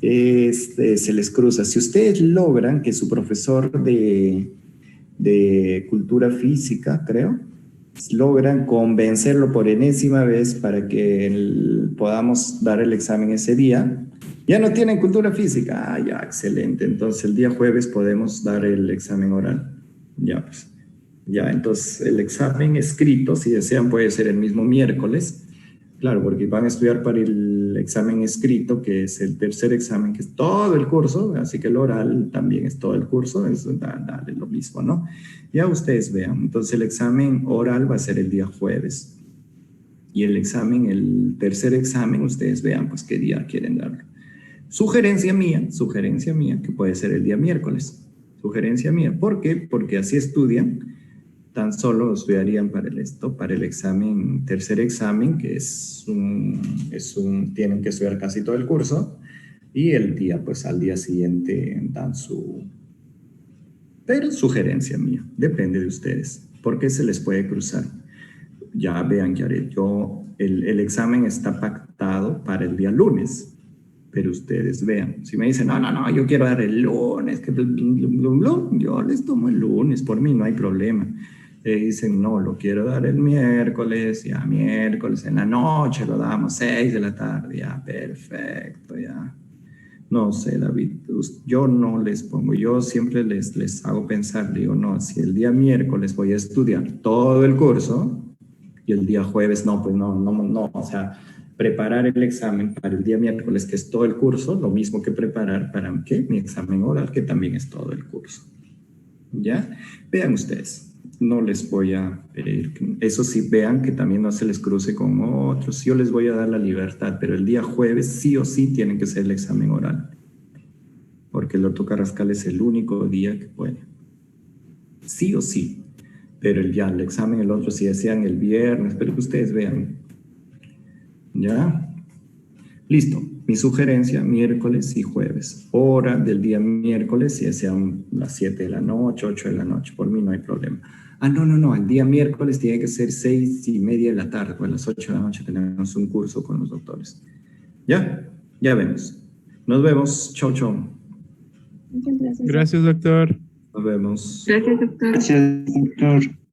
se les cruza. Si ustedes logran que su profesor de cultura física, creo, logran convencerlo por enésima vez para que podamos dar el examen ese día. Ya no tienen cultura física. Ya, excelente. Entonces el día jueves podemos dar el examen oral. Ya, pues. Ya, entonces el examen escrito, si desean, puede ser el mismo miércoles. Claro, porque van a estudiar para el examen escrito, que es el tercer examen, que es todo el curso, así que el oral también es todo el curso, es dale lo mismo, ¿no? Ya ustedes vean. Entonces el examen oral va a ser el día jueves. Y el tercer examen, ustedes vean pues qué día quieren darlo. Sugerencia mía, que puede ser el día miércoles. Sugerencia mía. ¿Por qué? Porque así estudian tan solo estudiarían para para el examen, tercer examen, que tienen que estudiar casi todo el curso, y pues al día siguiente dan pero sugerencia mía, depende de ustedes, porque se les puede cruzar. Ya vean, Yaret, el examen está pactado para el día lunes, pero ustedes vean, si me dicen, no, yo quiero dar el lunes, yo les tomo el lunes, por mí no hay problema. Dicen, no, lo quiero dar el miércoles, ya miércoles en la noche lo damos, 6 de la tarde, ya perfecto, ya. No sé, David, yo no les pongo, yo siempre les hago pensar, digo, no, si el día miércoles voy a estudiar todo el curso y el día jueves no, pues no, o sea, preparar el examen para el día miércoles, que es todo el curso, lo mismo que preparar para ¿qué? Mi examen oral, que también es todo el curso. ¿Ya? Vean ustedes, no les voy a pedir, eso sí, vean que también no se les cruce con otros, yo les voy a dar la libertad, pero el día jueves sí o sí tienen que hacer el examen oral, porque el Orto Carrascal es el único día que puede. Sí o sí, pero el examen, el otro, si desean el viernes, pero que ustedes vean. ¿Ya? Listo. Mi sugerencia, miércoles y jueves. Hora del día miércoles, ya sean las 7 de la noche, 8 de la noche. Por mí no hay problema. No. El día miércoles tiene que ser 6:30 de la tarde, pues a las 8 de la noche tenemos un curso con los doctores. ¿Ya? Ya vemos. Nos vemos. Chau. Muchas gracias. Gracias, doctor. Nos vemos. Gracias, doctor. Gracias, doctor.